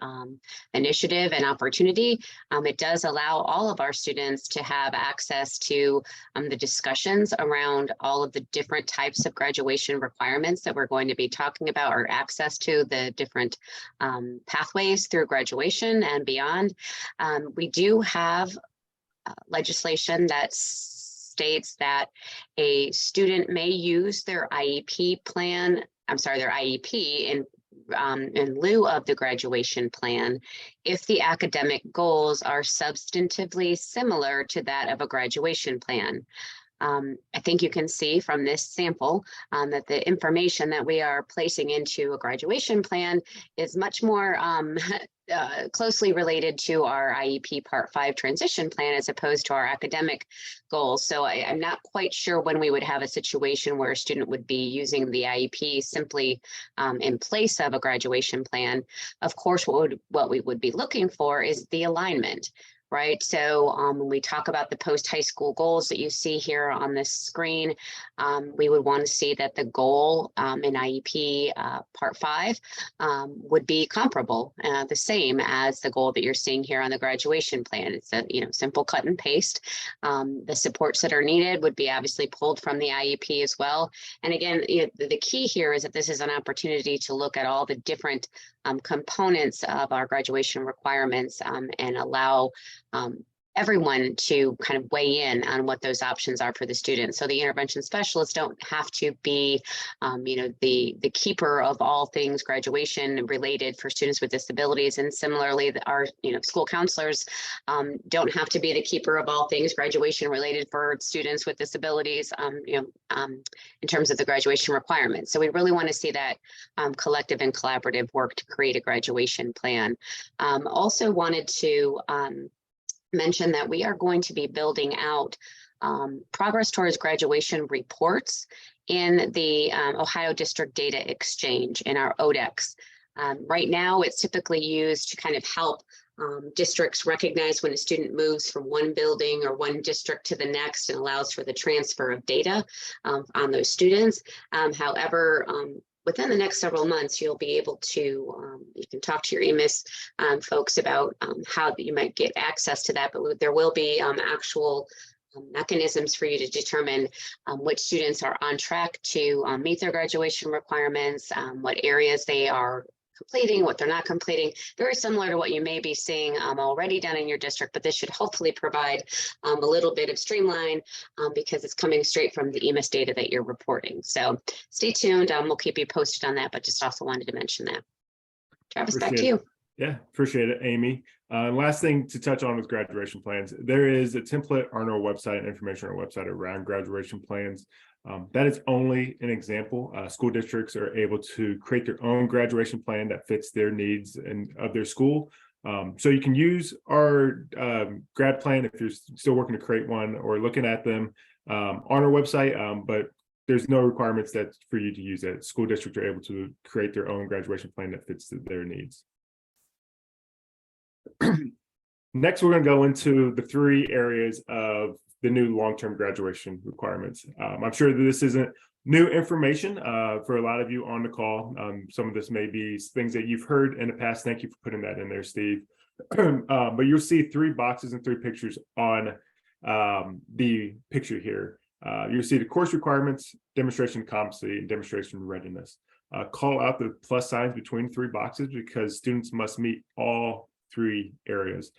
initiative and opportunity. It does allow all of our students to have access to the discussions around all of the different types of graduation requirements that we're going to be talking about, or access to the different pathways through graduation and beyond. We do have legislation that states that a student may use their IEP plan, their IEP in lieu of the graduation plan if the academic goals are substantively similar to that of a graduation plan. I think you can see from this sample that the information that we are placing into a graduation plan is much more closely related to our IEP Part 5 transition plan as opposed to our academic goals. So I'm not quite sure when we would have a situation where a student would be using the IEP simply in place of a graduation plan. Of course, what we would be looking for is the alignment. Right. So when we talk about the post-high school goals that you see here on this screen, we would want to see that the goal in IEP Part 5 would be comparable, the same as the goal that you're seeing here on the graduation plan. It's a simple cut and paste. The supports that are needed would be obviously pulled from the IEP as well. And again, the key here is that this is an opportunity to look at all the different components of our graduation requirements and allow everyone to kind of weigh in on what those options are for the students. So the intervention specialists don't have to be, the keeper of all things graduation related for students with disabilities. And similarly, our, school counselors don't have to be the keeper of all things graduation related for students with disabilities, in terms of the graduation requirements. So we really want to see that collective and collaborative work to create a graduation plan. Also wanted to mention that we are going to be building out progress towards graduation reports in the Ohio District Data Exchange in our ODEX. Right now, it's typically used to kind of help districts recognize when a student moves from one building or one district to the next, and allows for the transfer of data on those students. However, within the next several months, you'll be able to, you can talk to your EMIS folks about how you might get access to that, but there will be actual mechanisms for you to determine which students are on track to meet their graduation requirements, what areas they are completing, what they're not completing. Very similar to what you may be seeing already done in your district, but this should hopefully provide a little bit of streamline because it's coming straight from the EMIS data that you're reporting. So stay tuned. We'll keep you posted on that, but just also wanted to mention that. Travis, back to you. Yeah, appreciate it, Amy. Last thing to touch on with graduation plans. There is a template on our website, information on our website around graduation plans. That is only an example. School districts are able to create their own graduation plan that fits their needs and of their school. So you can use our grad plan if you're still working to create one or looking at them on our website, but there's no requirements that for you to use it. School districts are able to create their own graduation plan that fits their needs. Next, we're going to go into the 3 areas of the new long-term graduation requirements. I'm sure that this isn't new information for a lot of you on the call. Some of this may be things that you've heard in the past. Thank you for putting that in there, Steve. But you'll see 3 boxes and 3 pictures on the picture here. You'll see the course requirements, demonstration competency, and demonstration readiness. Call out the plus signs between 3 boxes because students must meet all 3 areas.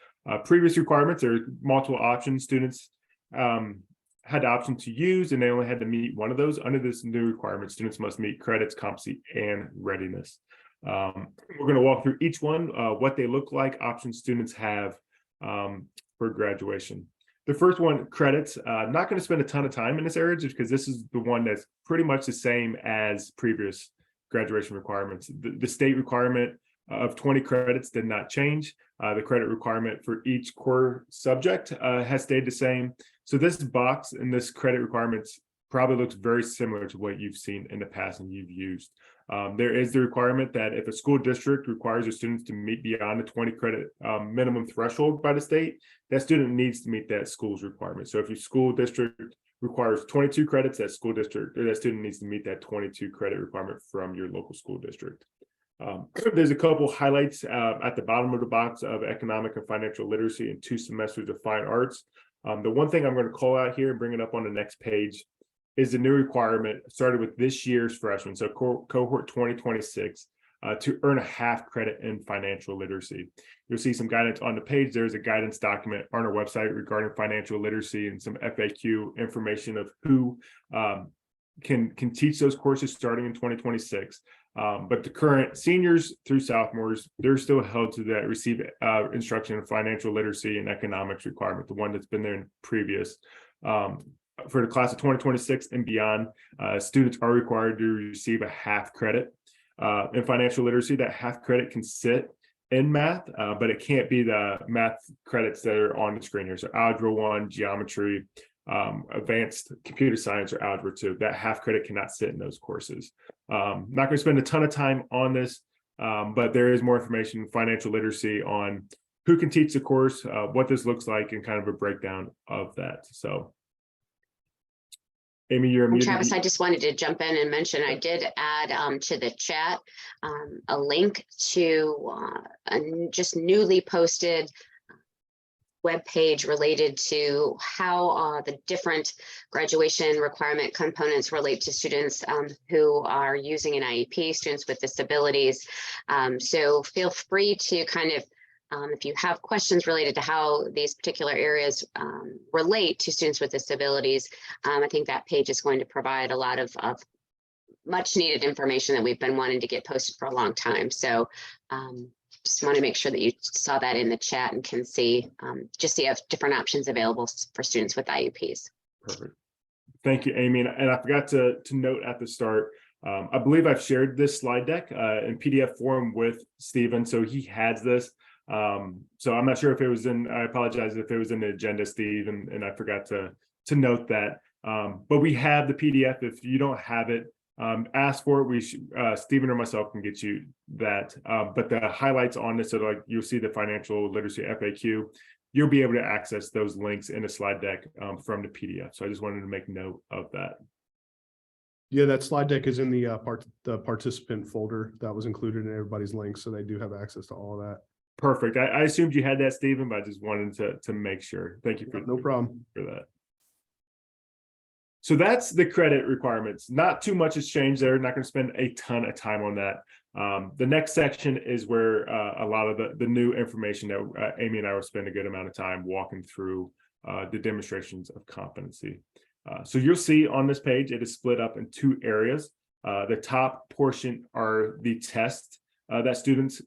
Previous requirements, there are multiple options. Students had the option to use, and they only had to meet one of those. Under this new requirement, students must meet credits, competency, and readiness. We're going to walk through each one, what they look like, options students have for graduation. The first one, credits. Not going to spend a ton of time in this area just because this is the one that's pretty much the same as previous graduation requirements. The state requirement of 20 credits did not change. The credit requirement for each core subject has stayed the same. So this box and this credit requirements probably looks very similar to what you've seen in the past and you've used. There is the requirement that if a school district requires their students to meet beyond the 20 credit minimum threshold by the state, that student needs to meet that school's requirement. So if your school district requires 22 credits, that school district or that student needs to meet that 22 credit requirement from your local school district. There's a couple highlights at the bottom of the box of economic and financial literacy and 2 semesters of fine arts. The one thing I'm going to call out here and bring it up on the next page is the new requirement started with this year's freshmen, so cohort 2026, to earn a half credit in financial literacy. You'll see some guidance on the page. There's a guidance document on our website regarding financial literacy and some FAQ information of who can teach those courses starting in 2026. But the current seniors through sophomores, they're still held to that receive instruction in financial literacy and economics requirement, the one that's been there in previous. For the class of 2026 and beyond, students are required to receive a half credit in financial literacy. That half credit can sit in math, but it can't be the math credits that are on the screen here. So Algebra 1, Geometry, Advanced Computer Science, or Algebra 2. That half credit cannot sit in those courses. Not going to spend a ton of time on this, but there is more information in financial literacy on who can teach the course, what this looks like, and kind of a breakdown of that. So Amy, you're muted. Travis, I just wanted to jump in and mention I did add to the chat a link to a just newly posted webpage related to how the different graduation requirement components relate to students who are using an IEP, students with disabilities. So feel free to kind of if you have questions related to how these particular areas relate to students with disabilities, I think that page is going to provide a lot of much needed information that we've been wanting to get posted for a long time. So just want to make sure that you saw that in the chat and can see, just so you have different options available for students with IEPs. Perfect. Thank you, Amy. And I forgot to note at the start, I believe I've shared this slide deck in PDF form with Stephen, so he has this. So I'm not sure if it was in, I apologize if it was in the agenda, Steve, and I forgot to note that. But we have the PDF. If you don't have it, ask for it. We Stephen or myself can get you that. But the highlights on this, so like you'll see the financial literacy FAQ, you'll be able to access those links in a slide deck from the PDF. So I just wanted to make note of that. Yeah, that slide deck is in the participant folder that was included in everybody's links, so they do have access to all of that. Perfect. I assumed you had that, Stephen, but I just wanted to make sure. Thank you for no problem for that. So that's the credit requirements. Not too much has changed there. Not going to spend a ton of time on that. The next section is where a lot of the new information that Amy and I will spend a good amount of time walking through the demonstrations of competency. So you'll see on this page, it is split up in 2 areas. The top portion are the tests that students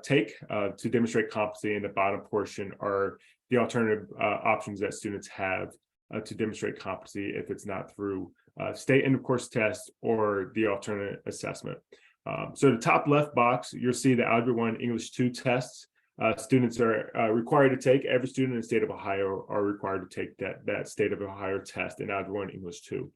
take to demonstrate competency, and the bottom portion are the alternative options that students have to demonstrate competency if it's not through state end of course test or the alternate assessment. So the top left box, you'll see the Algebra 1, English 2 tests. Students are required to take. Every student in the state of Ohio are required to take that state of Ohio test in Algebra 1, English 2.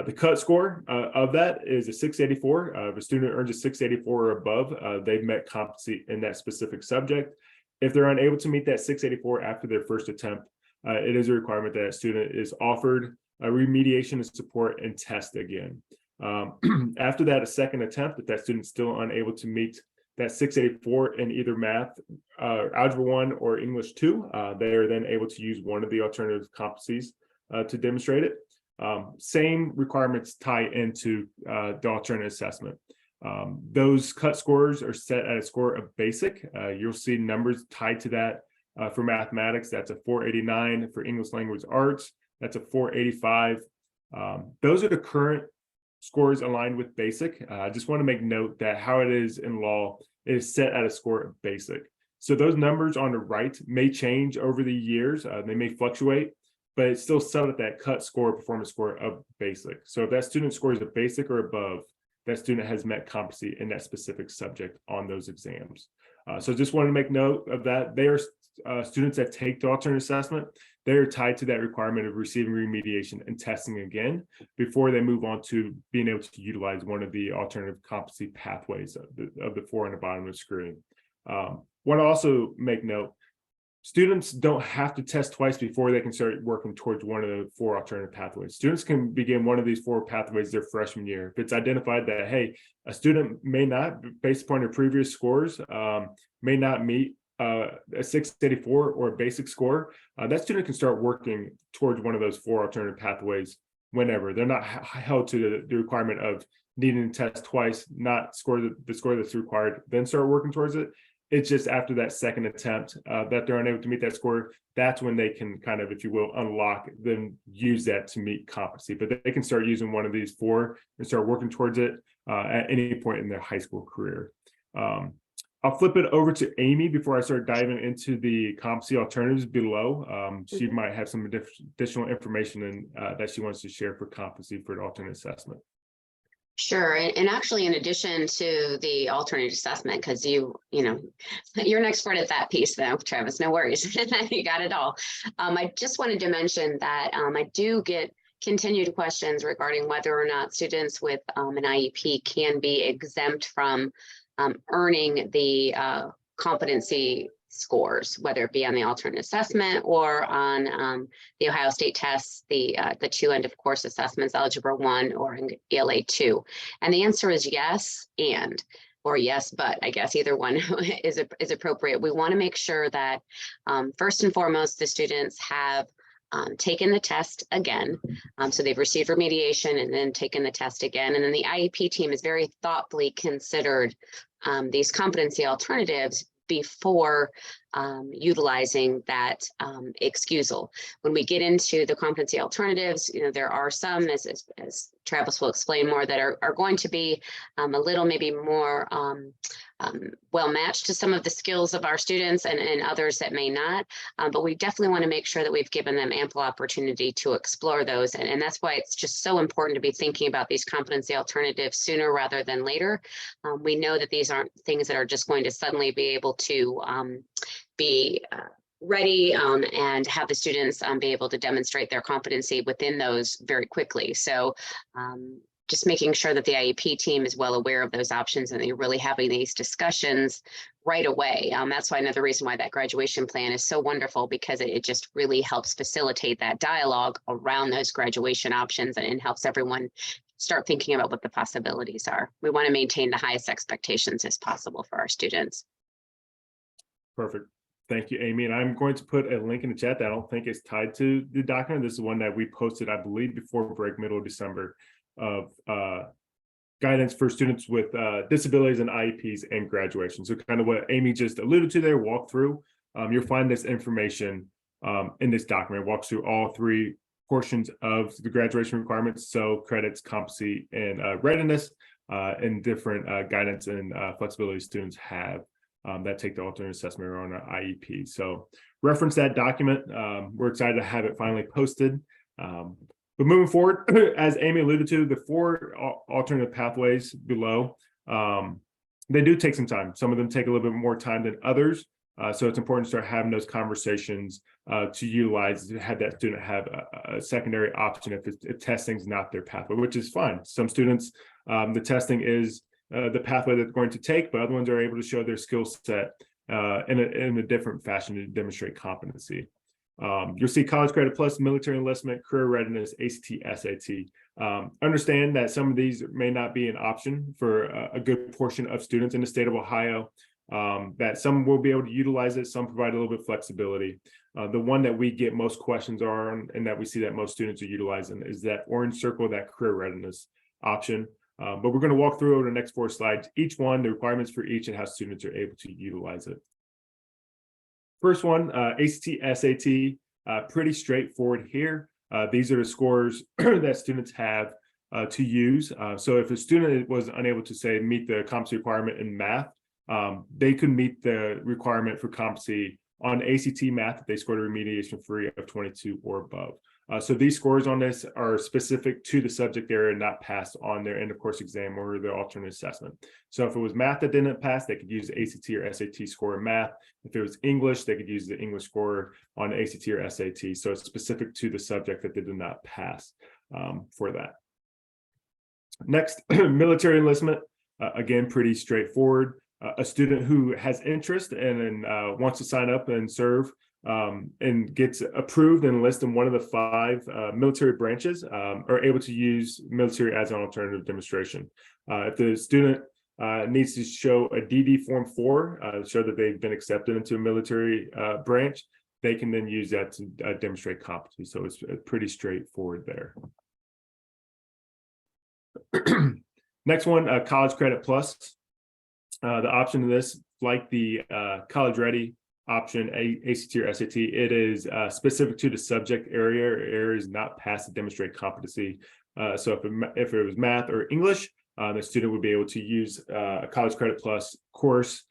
The cut score of that is a 684. If a student earns a 684 or above, they've met competency in that specific subject. If they're unable to meet that 684 after their first attempt, it is a requirement that a student is offered a remediation and support and test again. After that, a second attempt, if that student's still unable to meet that 684 in either math, Algebra 1 or English 2, they are then able to use one of the alternative competencies to demonstrate it. Same requirements tie into the alternate assessment. Those cut scores are set at a score of basic. You'll see numbers tied to that for mathematics. That's a 489. For English language arts, that's a 485. Those are the current scores aligned with basic. I just want to make note that how it is in law is set at a score of basic. So those numbers on the right may change over the years. They may fluctuate, but it's still set at that cut score, performance score of basic. So if that student scores a basic or above, that student has met competency in that specific subject on those exams. So just wanted to make note of that. They are students that take the alternate assessment. They are tied to that requirement of receiving remediation and testing again before they move on to being able to utilize one of the alternative competency pathways of the four on the bottom of the screen. Want to also make note, students don't have to test twice before they can start working towards one of the four alternative pathways. Students can begin one of these four pathways their freshman year. If it's identified that, hey, a student may not, based upon their previous scores, may not meet a 684 or a basic score, that student can start working towards one of those four alternative pathways whenever. They're not held to the requirement of needing to test twice, not score the score that's required, then start working towards it. It's just after that second attempt that they're unable to meet that score, that's when they can kind of, if you will, unlock, then use that to meet competency. But they can start using one of these four and start working towards it at any point in their high school career. I'll flip it over to Amy before I start diving into the competency alternatives below. She might have some additional information that she wants to share for competency for the alternate assessment. Sure. And actually, in addition to the alternate assessment, because you're an expert at that piece though, Travis, no worries. You got it all. I just wanted to mention that I do get continued questions regarding whether or not students with an IEP can be exempt from earning the competency scores, whether it be on the alternate assessment or on the Ohio State tests, the two end of course assessments, Algebra 1 or ELA 2. And the answer is yes, or yes, but I guess either one is appropriate. We want to make sure that first and foremost, the students have taken the test again. So they've received remediation and then taken the test again. And then the IEP team is very thoughtfully considered these competency alternatives before utilizing that excusal. When we get into the competency alternatives, there are some, as Travis will explain more, that are going to be a little maybe more well matched to some of the skills of our students and others that may not. But we definitely want to make sure that we've given them ample opportunity to explore those. And that's why it's just so important to be thinking about these competency alternatives sooner rather than later. We know that these aren't things that are just going to suddenly be able to be ready and have the students be able to demonstrate their competency within those very quickly. So just making sure that the IEP team is well aware of those options and you're really having these discussions right away. That's why another reason why that graduation plan is so wonderful, because it just really helps facilitate that dialogue around those graduation options and helps everyone start thinking about what the possibilities are. We want to maintain the highest expectations as possible for our students. Perfect. Thank you, Amy. And I'm going to put a link in the chat that I don't think is tied to the document. This is one that we posted, I believe, before break, middle of December, of guidance for students with disabilities and IEPs and graduation. So kind of what Amy just alluded to there, walk through. You'll find this information in this document. It walks through all three portions of the graduation requirements. So credits, competency, and readiness, and different guidance and flexibility students have that take the alternate assessment or on an IEP. So reference that document. We're excited to have it finally posted. But moving forward, as Amy alluded to, the four alternative pathways below, they do take some time. Some of them take a little bit more time than others. So it's important to start having those conversations to utilize, to have that student have a secondary option if testing's not their pathway, which is fine. Some students, the testing is the pathway that they're going to take, but other ones are able to show their skill set in a different fashion to demonstrate competency. You'll see college credit plus military enlistment, career readiness, ACT, SAT. Understand that some of these may not be an option for a good portion of students in the state of Ohio. that some will be able to utilize it, some provide a little bit of flexibility. The one that we get most questions on and that we see that most students are utilizing is that orange circle, that career readiness option. But we're going to walk through over the next 4 slides, each one, the requirements for each and how students are able to utilize it. First one, ACT, SAT, pretty straightforward here. These are the scores that students have to use. So if a student was unable to say meet the competency requirement in math, they could meet the requirement for competency on ACT math if they scored a remediation free of 22 or above. So these scores on this are specific to the subject area, not passed on their end of course exam or their alternate assessment. So if it was math that didn't pass, they could use the ACT or SAT score in math. If it was English, they could use the English score on the ACT or SAT. So it's specific to the subject that they did not pass for that. Next, military enlistment, again, pretty straightforward. A student who has interest and wants to sign up and serve and gets approved and enlisted in one of the 5 military branches are able to use military as an alternative demonstration. If the student needs to show a DD Form 4, show that they've been accepted into a military branch, they can then use that to demonstrate competency. So it's pretty straightforward there. Next one, College Credit Plus. The option of this, like the College Ready option, ACT or SAT, it is specific to the subject area or areas not passed to demonstrate competency. So if it was math or English, the student would be able to use a College Credit Plus course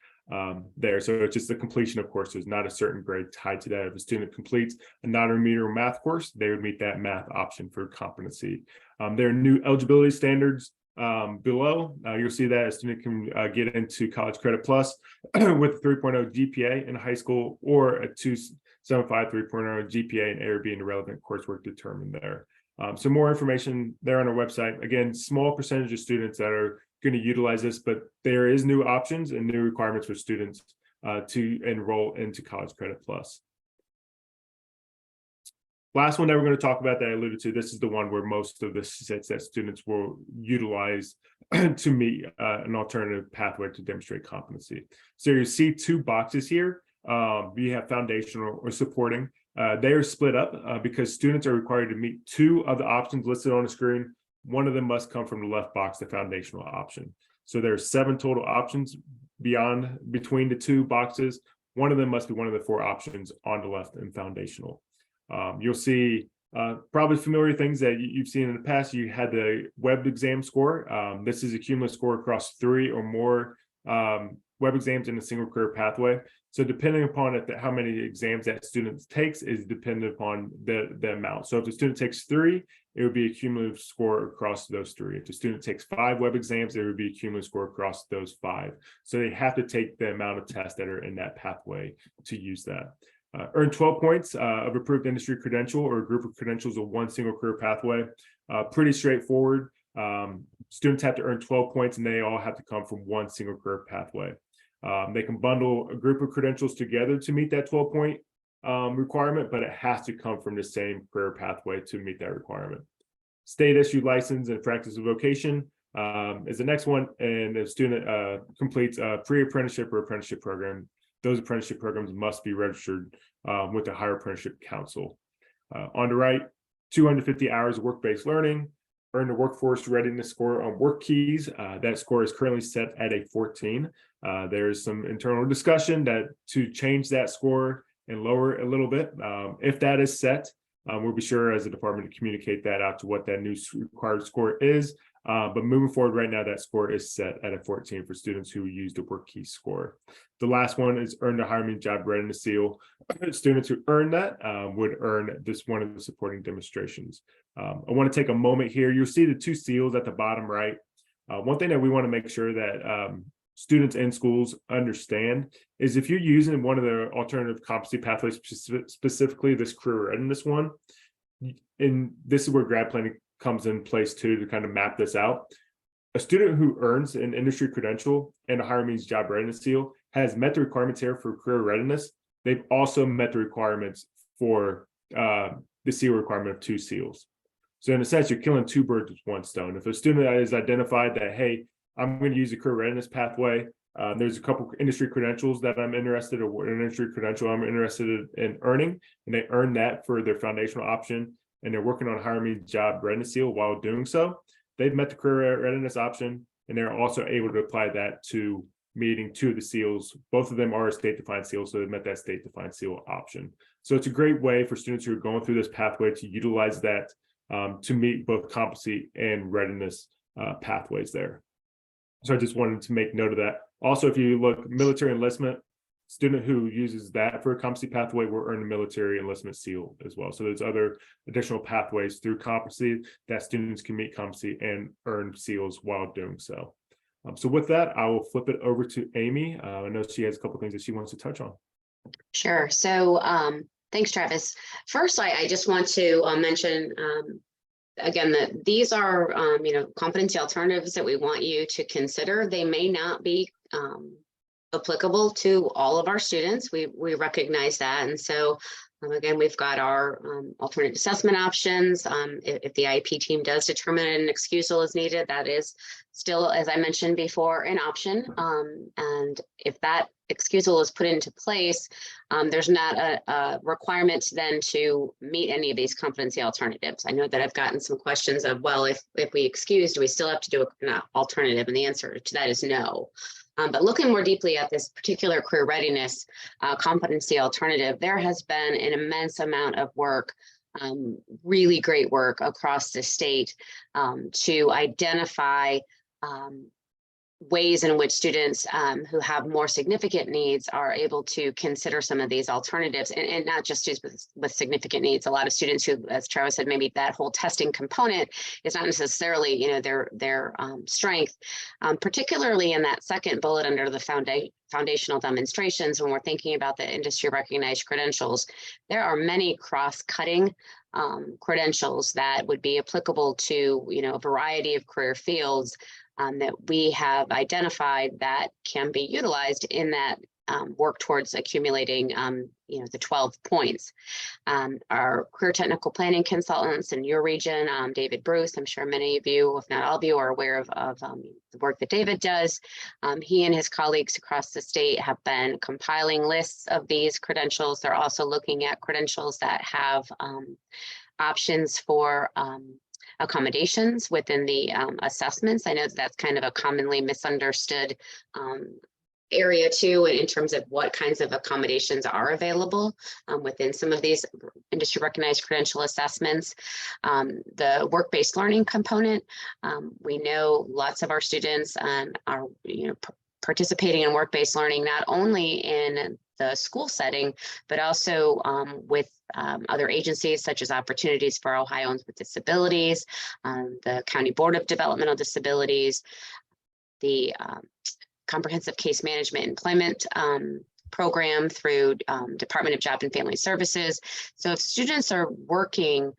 there. So it's just the completion of courses, not a certain grade tied to that. If a student completes a non-remedial math course, they would meet that math option for competency. There are new eligibility standards below. You'll see that a student can get into College Credit Plus with a 3.0 GPA in high school or a 2.75 3.0 GPA in A or B in relevant coursework determined there. So more information there on our website. Again, small percentage of students that are going to utilize this, but there is new options and new requirements for students to enroll into College Credit Plus. Last one that we're going to talk about that I alluded to, this is the one where most of the sets that students will utilize to meet an alternative pathway to demonstrate competency. So you see 2 boxes here. You have foundational or supporting. They are split up because students are required to meet 2 of the options listed on the screen. One of them must come from the left box, the foundational option. So there are 7 total options between the 2 boxes. One of them must be one of the 4 options on the left and foundational. You'll see probably familiar things that you've seen in the past. You had the web exam score. This is a cumulative score across 3 or more web exams in a single career pathway. So depending upon how many exams that student takes is dependent upon the amount. So if the student takes 3, it would be a cumulative score across those 3. If the student takes 5 web exams, there would be a cumulative score across those 5. So they have to take the amount of tests that are in that pathway to use that. Earn 12 points of approved industry credential or a group of credentials of one single career pathway. Pretty straightforward. Students have to earn 12 points and they all have to come from one single career pathway. They can bundle a group of credentials together to meet that 12-point requirement, but it has to come from the same career pathway to meet that requirement. State issued license and practice of vocation is the next one, and the student completes a pre-apprenticeship or apprenticeship program. Those apprenticeship programs must be registered with the Higher Apprenticeship Council. On the right, 250 hours of work-based learning, earn the workforce readiness score on work keys. That score is currently set at a 14. There is some internal discussion that to change that score and lower it a little bit. If that is set, we'll be sure as a department to communicate that out to what that new required score is. But moving forward right now, that score is set at a 14 for students who use the work key score. The last one is earn the Hire Me Job Readiness Seal. Students who earn that would earn this one of the supporting demonstrations. I want to take a moment here. You'll see the 2 seals at the bottom right. One thing that we want to make sure that students in schools understand is if you're using one of the alternative competency pathways, specifically this career readiness one, and this is where grad planning comes in place too to kind of map this out. A student who earns an industry credential and a Hire Me Job Readiness Seal has met the requirements here for career readiness. They've also met the requirements for the seal requirement of 2 seals. So in a sense, you're killing 2 birds with 1 stone. If a student is identified that, hey, I'm going to use a career readiness pathway, There's a couple industry credentials that I'm interested in, an industry credential I'm interested in earning, and they earn that for their foundational option, and they're working on hiring me job readiness seal while doing so. They've met the career readiness option, and they're also able to apply that to meeting 2 of the seals. Both of them are state-defined seals, so they met that state-defined seal option. So it's a great way for students who are going through this pathway to utilize that to meet both competency and readiness pathways there. So I just wanted to make note of that. Also, if you look military enlistment, student who uses that for a competency pathway will earn a military enlistment seal as well. So there's other additional pathways through competency that students can meet competency and earn seals while doing so. So with that, I will flip it over to Amy. I know she has a couple of things that she wants to touch on. Sure. So thanks, Travis. First, I just want to mention again that these are competency alternatives that we want you to consider. They may not be applicable to all of our students. We recognize that, and so again, we've got our alternate assessment options. If the IEP team does determine an excusal is needed, that is still, as I mentioned before, an option. And if that excusal is put into place, there's not a requirement then to meet any of these competency alternatives. I know that I've gotten some questions of, well, if we excuse, do we still have to do an alternative? And the answer to that is no. But looking more deeply at this particular career readiness competency alternative, there has been an immense amount of work, really great work across the state to identify ways in which students who have more significant needs are able to consider some of these alternatives, and not just students with significant needs. A lot of students who, as Travis said, maybe that whole testing component is not necessarily their strength, particularly in that second bullet under the foundational demonstrations. When we're thinking about the industry recognized credentials, there are many cross-cutting credentials that would be applicable to a variety of career fields that we have identified that can be utilized in that work towards accumulating the 12 points. Our career technical planning consultants in your region, David Bruce, I'm sure many of you, if not all of you, are aware of the work that David does. He and his colleagues across the state have been compiling lists of these credentials. They're also looking at credentials that have options for accommodations within the assessments. I know that's kind of a commonly misunderstood area too, in terms of what kinds of accommodations are available within some of these industry recognized credential assessments. The work-based learning component, we know lots of our students are participating in work-based learning, not only in the school setting, but also with other agencies such as Opportunities for Ohioans with Disabilities, the County Board of Developmental Disabilities, the Comprehensive Case Management Employment Program through Department of Job and Family Services. So if students are working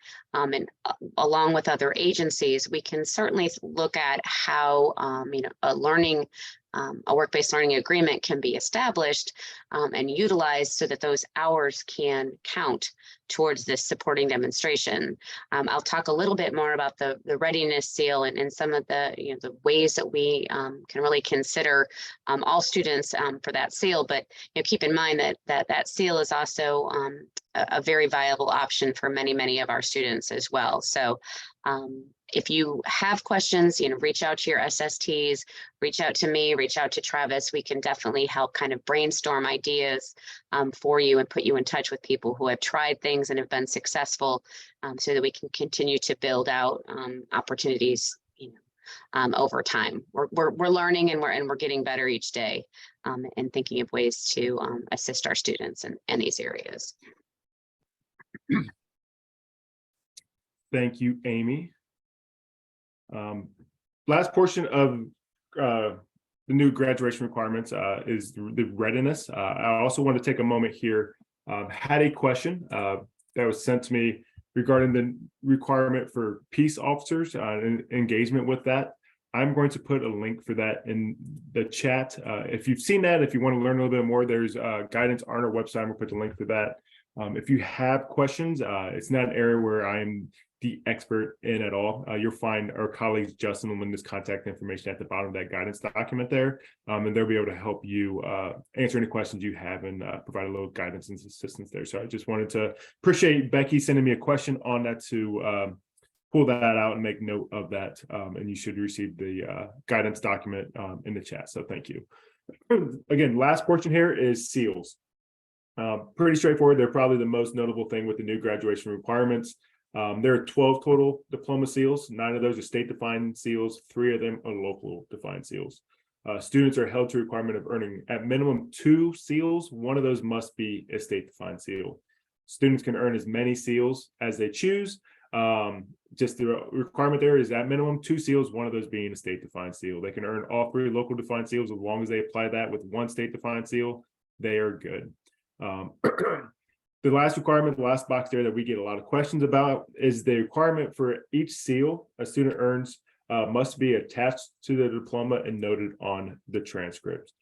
along with other agencies, we can certainly look at how a work-based learning agreement can be established and utilized so that those hours can count towards this supporting demonstration. I'll talk a little bit more about the readiness seal and some of the the ways that we can really consider all students for that seal. But keep in mind that seal is also a very viable option for many of our students as well. So if you have questions, reach out to your SSTs, reach out to me, reach out to Travis. We can definitely help kind of brainstorm ideas for you and put you in touch with people who have tried things and have been successful, so that we can continue to build out opportunities over time. We're learning and we're getting better each day, and thinking of ways to assist our students in these areas. Thank you, Amy. Last portion of the new graduation requirements is the readiness. I also want to take a moment here. Had a question that was sent to me regarding the requirement for peace officers and engagement with that. I'm going to put a link for that in the chat. If you've seen that, if you want to learn a little bit more, there's guidance on our website. I'm going to put the link for that. If you have questions, it's not an area where I'm the expert in at all. You'll find our colleagues, Justin and Linda's contact information at the bottom of that guidance document there. And they'll be able to help you answer any questions you have and provide a little guidance and assistance there. So I just wanted to appreciate Becky sending me a question on that to pull that out and make note of that. And you should receive the guidance document in the chat. So thank you. Again, last portion here is seals. Pretty straightforward. They're probably the most notable thing with the new graduation requirements. There are 12 total diploma seals. 9 of those are state-defined seals. 3 of them are local defined seals. Students are held to a requirement of earning at minimum 2 seals. 1 of those must be a state-defined seal. Students can earn as many seals as they choose. Just the requirement there is at minimum 2 seals, 1 of those being a state-defined seal. They can earn all 3 local defined seals as long as they apply that with 1 state-defined seal. They are good. The last requirement, the last box there that we get a lot of questions about is the requirement for each seal a student earns must be attached to the diploma and noted on the transcript.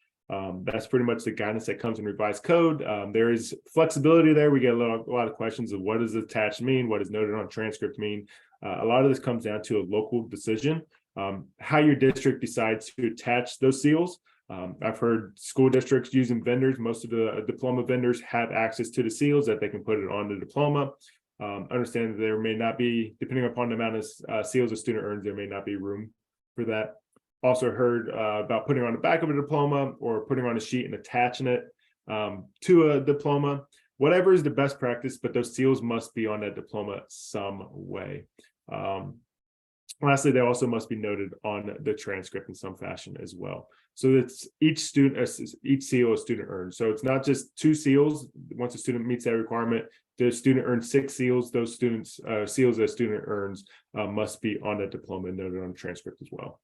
That's pretty much the guidance that comes in revised code. There is flexibility there. We get a lot of questions of what does attached mean? What does noted on transcript mean? A lot of this comes down to a local decision, how your district decides to attach those seals. I've heard school districts using vendors. Most of the diploma vendors have access to the seals that they can put it on the diploma. Understand that there may not be, depending upon the amount of seals a student earns, there may not be room for that. Also heard about putting on the back of a diploma or putting on a sheet and attaching it to a diploma. Whatever is the best practice, but those seals must be on that diploma some way. Lastly, they also must be noted on the transcript in some fashion as well. So that's each seal a student earns. So it's not just 2 seals. Once a student meets that requirement, the student earns 6 seals. Those seals that a student earns must be on that diploma and noted on the transcript as well.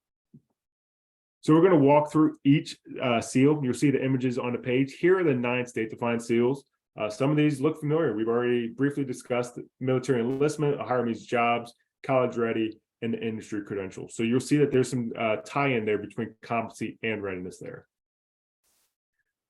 So we're going to walk through each seal. You'll see the images on the page. Here are the 9 state-defined seals. Some of these look familiar. We've already briefly discussed military enlistment, hire means jobs, college ready, and the industry credential. So you'll see that there's some tie-in there between competency and readiness there.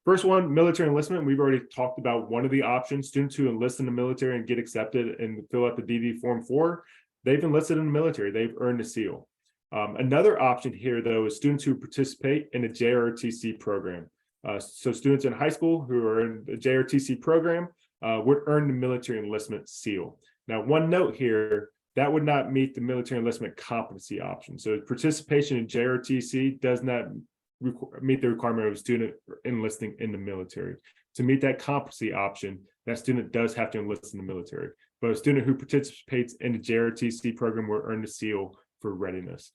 First one, military enlistment. We've already talked about one of the options. Students who enlist in the military and get accepted and fill out the DD Form 4, they've enlisted in the military. They've earned a seal. Another option here, though, is students who participate in a JROTC program. So students in high school who are in the JROTC program would earn the military enlistment seal. Now, one note here, that would not meet the military enlistment competency option. So participation in JROTC does not meet the requirement of a student enlisting in the military. To meet that competency option, that student does have to enlist in the military. But a student who participates in the JROTC program will earn the seal for readiness.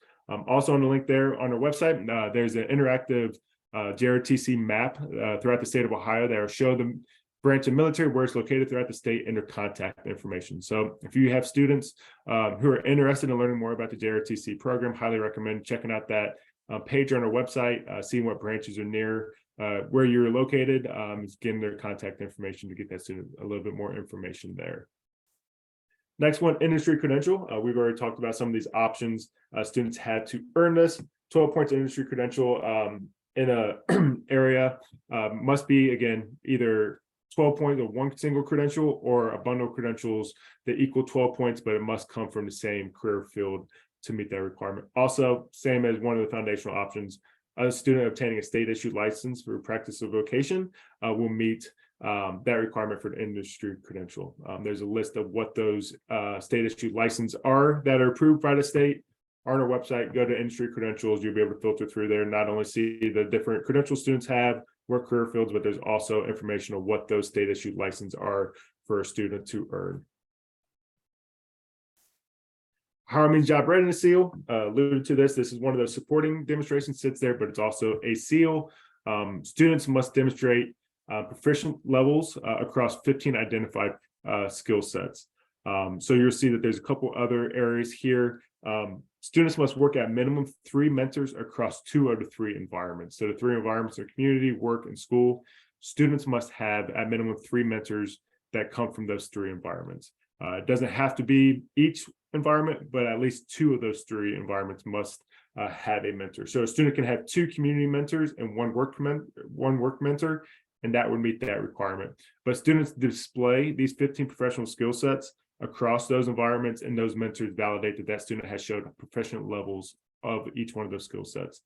Also on the link there on our website, there's an interactive JROTC map throughout the state of Ohio that will show the branch of military where it's located throughout the state and their contact information. So if you have students who are interested in learning more about the JROTC program, highly recommend checking out that page on our website, seeing what branches are near where you're located, getting their contact information to get that student a little bit more information there. Next one, industry credential. We've already talked about some of these options. Students had to earn this. 12 points industry credential in a area must be, again, either 12 points or one single credential or a bundle of credentials that equal 12 points, but it must come from the same career field to meet that requirement. Also, same as one of the foundational options, a student obtaining a state issued license for practice of vocation will meet that requirement for the industry credential. There's a list of what those state issued licenses are that are approved by the state. On our website, go to industry credentials. You'll be able to filter through there, not only see the different credentials students have, what career fields, but there's also information on what those state issued licenses are for a student to earn. Hire means job readiness seal. Alluded to this. This is one of those supporting demonstrations sits there, but it's also a seal. Students must demonstrate proficient levels across 15 identified skill sets. So you'll see that there's a couple other areas here. Students must work at minimum 3 mentors across 2 out of 3 environments. So the 3 environments are community, work, and school. Students must have at minimum 3 mentors that come from those 3 environments. It doesn't have to be each environment, but at least 2 of those 3 environments must have a mentor. So a student can have 2 community mentors and one work mentor, and that would meet that requirement. But students display these 15 professional skill sets across those environments, and those mentors validate that that student has showed proficient levels of each one of those skill sets.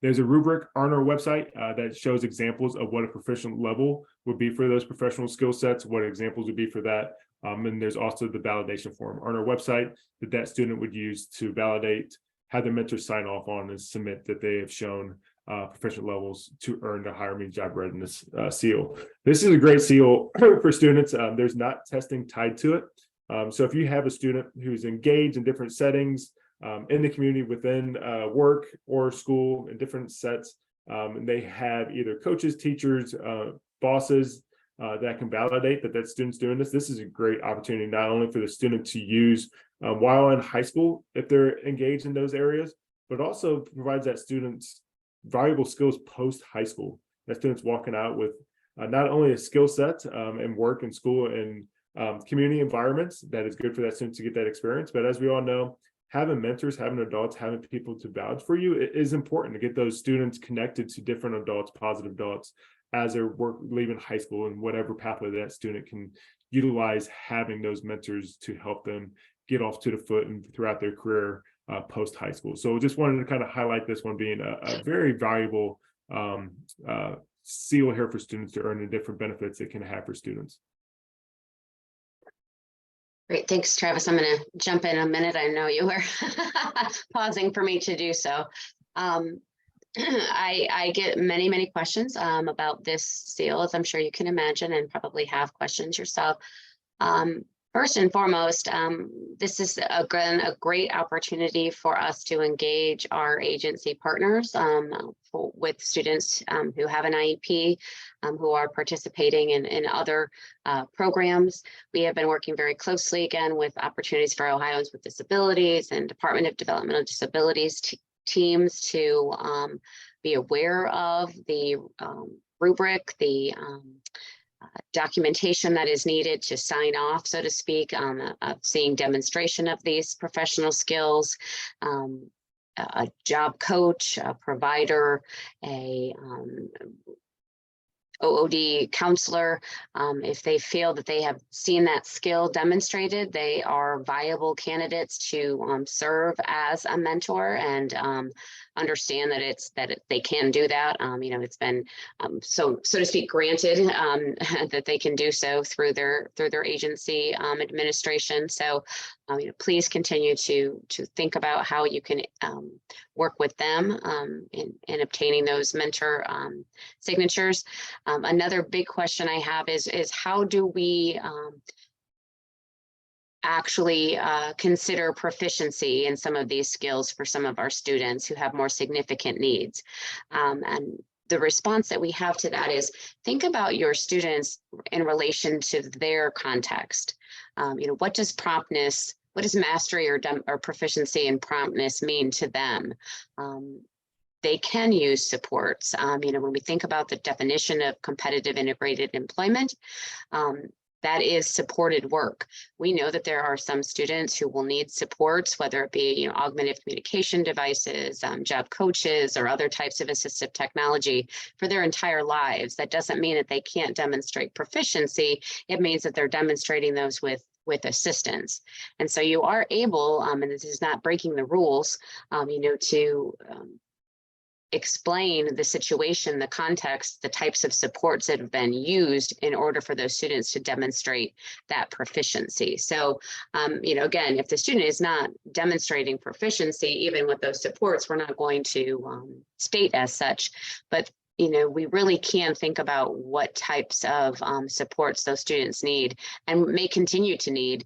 There's a rubric on our website that shows examples of what a proficient level would be for those professional skill sets, what examples would be for that. And there's also the validation form on our website that student would use to validate, have their mentor sign off on and submit that they have shown proficient levels to earn the higher means job readiness seal. This is a great seal for students. There's not testing tied to it. So if you have a student who's engaged in different settings, in the community, within work or school, in different sets, and they have either coaches, teachers, bosses that can validate that student's doing this. This is a great opportunity not only for the student to use while in high school if they're engaged in those areas, but also provides that students valuable skills post high school. That student's walking out with not only a skill set in work and school and community environments that is good for that student to get that experience, but as we all know, having mentors, having adults, having people to vouch for you, it is important to get those students connected to different adults, positive adults, as they're leaving high school and whatever pathway that student can utilize, having those mentors to help them get off to the foot and throughout their career post high school. So just wanted to kind of highlight this one being a very valuable seal here for students to earn the different benefits it can have for students. Great, thanks, Travis. I'm going to jump in a minute. I know you were pausing for me to do so. I get many questions about this seal, as I'm sure you can imagine, and probably have questions yourself. First and foremost, this is a great opportunity for us to engage our agency partners with students who have an IEP, who are participating in other programs. We have been working very closely, again, with Opportunities for Ohioans with Disabilities and Department of Developmental Disabilities teams to be aware of the rubric, the documentation that is needed to sign off, so to speak, of seeing demonstration of these professional skills, a job coach, a provider, a OOD counselor. If they feel that they have seen that skill demonstrated, they are viable candidates to serve as a mentor, and understand that they can do that. It's been so to speak granted that they can do so through their agency administration. So please continue to think about how you can work with them in obtaining those mentor signatures. Another big question I have is how do we actually consider proficiency in some of these skills for some of our students who have more significant needs? And the response that we have to that is, think about your students in relation to their context. What does promptness, what does mastery or proficiency in promptness mean to them? They can use supports. When we think about the definition of competitive integrated employment, that is supported work. We know that there are some students who will need supports, whether it be augmented communication devices, job coaches, or other types of assistive technology for their entire lives. That doesn't mean that they can't demonstrate proficiency. It means that they're demonstrating those with assistance. And so you are able, and this is not breaking the rules, to explain the situation, the context, the types of supports that have been used in order for those students to demonstrate that proficiency. So, again, if the student is not demonstrating proficiency, even with those supports, we're not going to state as such, but we really can think about what types of supports those students need and may continue to need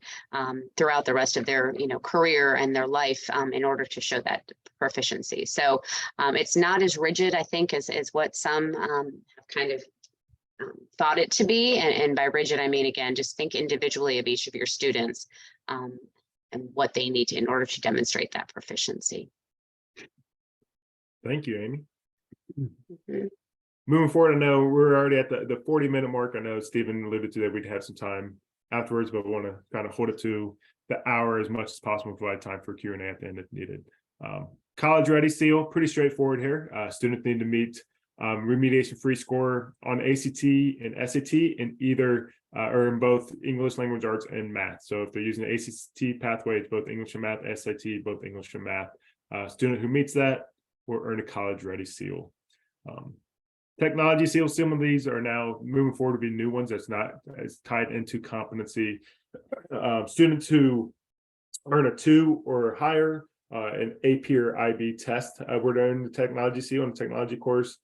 throughout the rest of their career and their life in order to show that proficiency. So it's not as rigid, I think, as what some have kind of thought it to be. And by rigid, I mean, again, just think individually of each of your students and what they need in order to demonstrate that proficiency. Thank you, Amy. Mm-hmm. Moving forward, I know we're already at the 40-minute mark. I know Stephen alluded to that we'd have some time afterwards, but we want to kind of hold it to the hour as much as possible, provide time for Q&A at the end if needed. College ready seal, pretty straightforward here. Students need to meet remediation free score on ACT and SAT in either or in both English language arts and math. So if they're using the ACT pathway, it's both English and math, SAT, both English and math. Student who meets that will earn a college ready seal. Technology seals, some of these are now moving forward to be new ones that's not as tied into competency. Students who earn a 2 or higher, an AP or IB test, we're doing the technology seal in the technology course.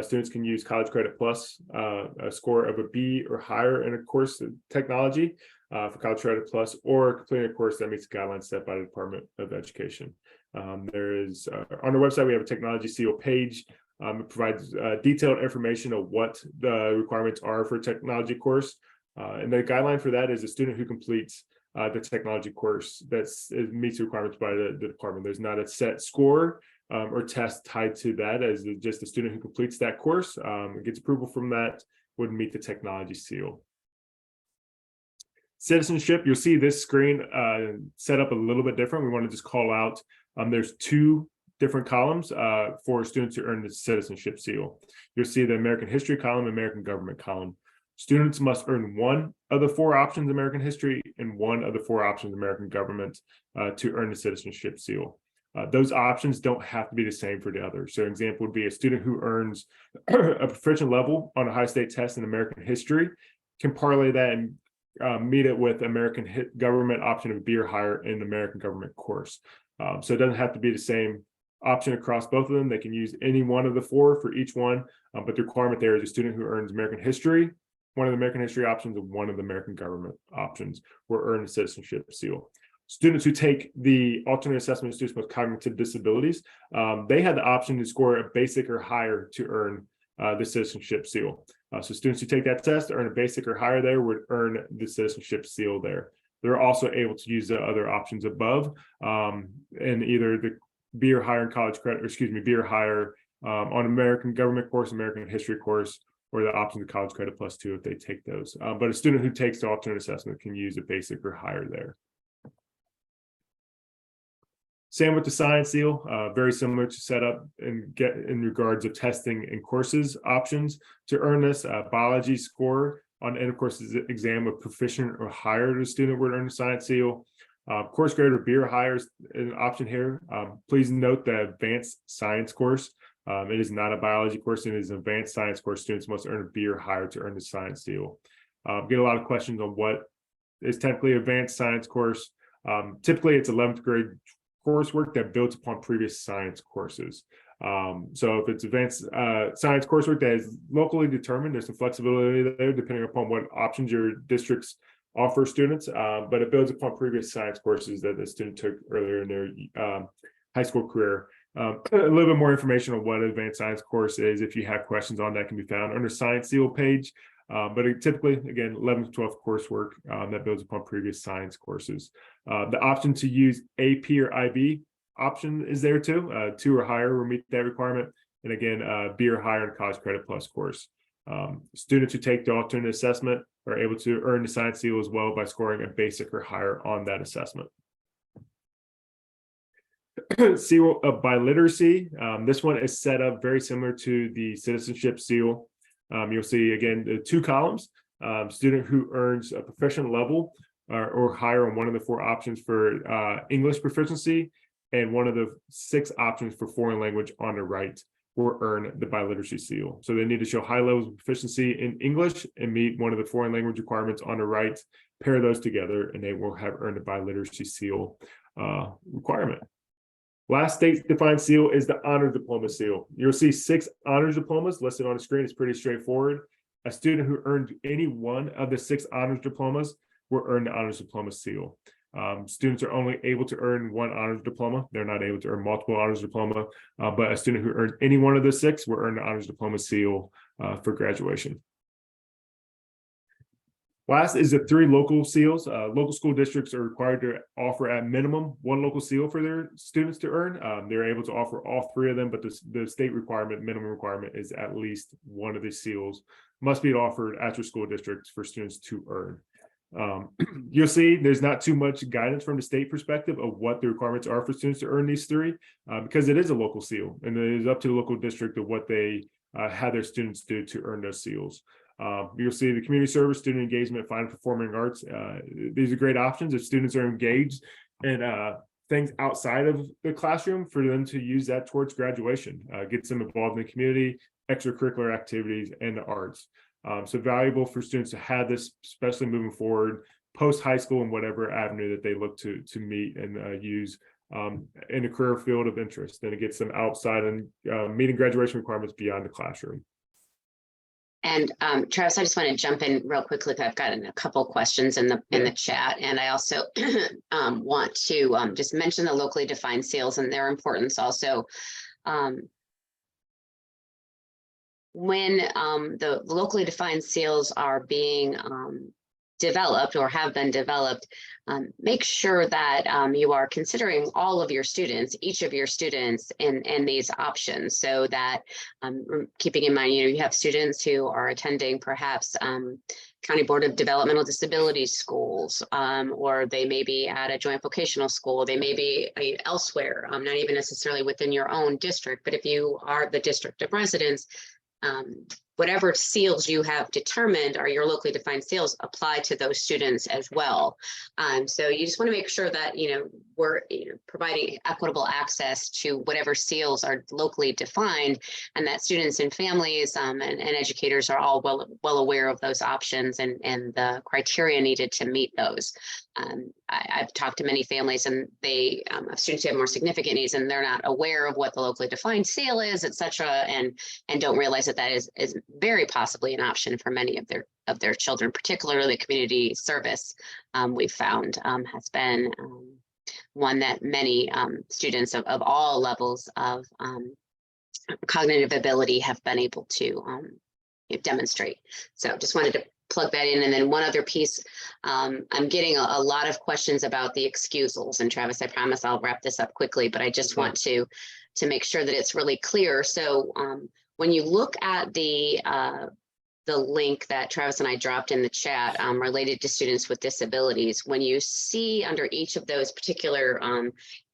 Students can use College Credit Plus, a score of a B or higher in a course of technology for College Credit Plus, or completing a course that meets the guidelines set by the Department of Education. There is on our website, we have a technology seal page. It provides detailed information of what the requirements are for a technology course. And the guideline for that is a student who completes the technology course that meets the requirements by the department. There's not a set score or test tied to that, as just a student who completes that course and gets approval from that would meet the technology seal. Citizenship, you'll see this screen set up a little bit different. We want to just call out, there's 2 different columns for students who earn the citizenship seal. You'll see the American history column, American government column. Students must earn 1 of the 4 options American history and 1 of the 4 options American government to earn the citizenship seal. Those options don't have to be the same for the others. So an example would be a student who earns a proficient level on a high state test in American history can parlay that and meet it with American government option of B or higher in the American government course. So it doesn't have to be the same option across both of them. They can use any one of the 4 for each one, but the requirement there is a student who earns American history, 1 of the American history options, and 1 of the American government options will earn a citizenship seal. Students who take the alternate assessment of students with cognitive disabilities, they had the option to score a basic or higher to earn the citizenship seal. So students who take that test, earn a basic or higher there, would earn the citizenship seal there. They're also able to use the other options above, and either the B or higher in college credit, or excuse me, B or higher on American government course, American history course, or the option of College Credit Plus 2 if they take those. But a student who takes the alternate assessment can use a basic or higher there. Same with the science seal, very similar to setup and get in regards of testing and courses options to earn this biology score on end of courses exam of proficient or higher, the student would earn a science seal. Course grade or B or higher is an option here. Please note the advanced science course. It is not a biology course, it is an advanced science course. Students must earn a B or higher to earn the science seal. Get a lot of questions on what is technically advanced science course. Typically, it's 11th grade coursework that builds upon previous science courses. So if it's advanced science coursework that is locally determined, there's some flexibility there depending upon what options your districts offer students, but it builds upon previous science courses that the student took earlier in their high school career. A little bit more information on what advanced science course is, if you have questions on that, can be found under science seal page. But it typically, again, 11th, 12th coursework that builds upon previous science courses. The option to use AP or IB option is there too. 2 or higher will meet that requirement. And again, B or higher in College Credit Plus course. Students who take the alternate assessment are able to earn the science seal as well by scoring a basic or higher on that assessment. Seal of biliteracy. This one is set up very similar to the citizenship seal. You'll see again the 2 columns. Student who earns a proficient level or higher on one of the 4 options for English proficiency, and one of the 6 options for foreign language on the right will earn the biliteracy seal. So they need to show high levels of proficiency in English and meet one of the foreign language requirements on the right. Pair those together, and they will have earned a biliteracy seal requirement. Last state-defined seal is the honors diploma seal. You'll see 6 honors diplomas listed on the screen. It's pretty straightforward. A student who earned any one of the 6 honors diplomas will earn the honors diploma seal. Students are only able to earn 1 honors diploma. They're not able to earn multiple honors diploma, but a student who earned any one of the 6 will earn the honors diploma seal for graduation. Last is the 3 local seals. Local school districts are required to offer at minimum 1 local seal for their students to earn. They're able to offer all 3 of them, but the state requirement, minimum requirement, is at least 1 of these seals must be offered at your school districts for students to earn. You'll see there's not too much guidance from the state perspective of what the requirements are for students to earn these 3, because it is a local seal, and it is up to the local district of what they have their students do to earn those seals. You'll see the community service, student engagement, fine performing arts. These are great options if students are engaged in things outside of the classroom, for them to use that towards graduation, gets them involved in the community, extracurricular activities, and the arts. So valuable for students to have this, especially moving forward post high school and whatever avenue that they look to meet and use in a career field of interest. And it gets them outside and meeting graduation requirements beyond the classroom. And Travis, I just want to jump in real quickly. I've gotten a couple questions in the chat, and I also want to just mention the locally defined sales and their importance also. When the locally defined sales are being developed or have been developed, make sure that you are considering all of your students, each of your students in these options, so that keeping in mind, you have students who are attending perhaps County Board of Developmental Disabilities schools, or they may be at a joint vocational school, they may be elsewhere, not even necessarily within your own district, but if you are the district of residence, whatever seals you have determined are your locally defined seals apply to those students as well. So you just want to make sure that, we're providing equitable access to whatever seals are locally defined, and that students and families and educators are all well aware of those options and the criteria needed to meet those. I've talked to many families, and they have students who have more significant needs, and they're not aware of what the locally defined seal is, et cetera, and don't realize that is very possibly an option for many of their children, particularly community service. We've found has been one that many students of all levels of cognitive ability have been able to demonstrate. So just wanted to plug that in. And then one other piece, I'm getting a lot of questions about the excusals, and Travis, I promise I'll wrap this up quickly, but I just want to make sure that it's really clear. So when you look at the link that Travis and I dropped in the chat related to students with disabilities, when you see under each of those particular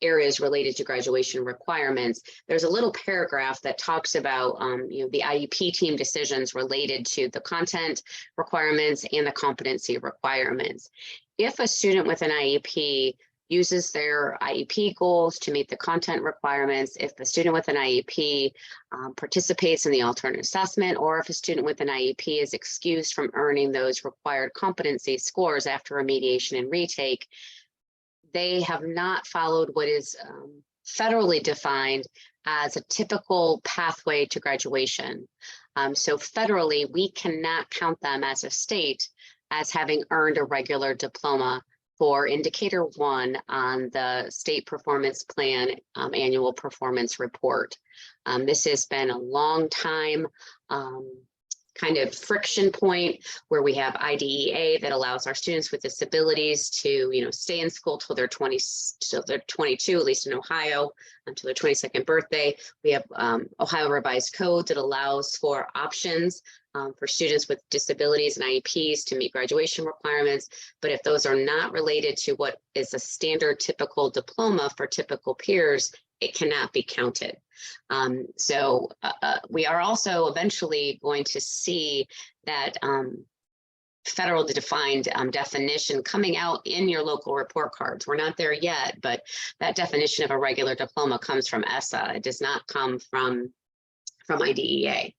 areas related to graduation requirements, there's a little paragraph that talks about the IEP team decisions related to the content requirements and the competency requirements. If a student with an IEP uses their IEP goals to meet the content requirements, if a student with an IEP participates in the alternate assessment, or if a student with an IEP is excused from earning those required competency scores after remediation and retake, they have not followed what is federally defined as a typical pathway to graduation. So federally, we cannot count them as a state as having earned a regular diploma for indicator 1 on the state performance plan annual performance report. This has been a long time kind of friction point where we have IDEA that allows our students with disabilities to stay in school till they're 22, at least in Ohio, until their 22nd birthday. We have Ohio revised code that allows for options for students with disabilities and IEPs to meet graduation requirements. But if those are not related to what is a standard typical diploma for typical peers, it cannot be counted. So we are also eventually going to see that federal defined definition coming out in your local report cards. We're not there yet, but that definition of a regular diploma comes from ESSA. It does not come from IDEA.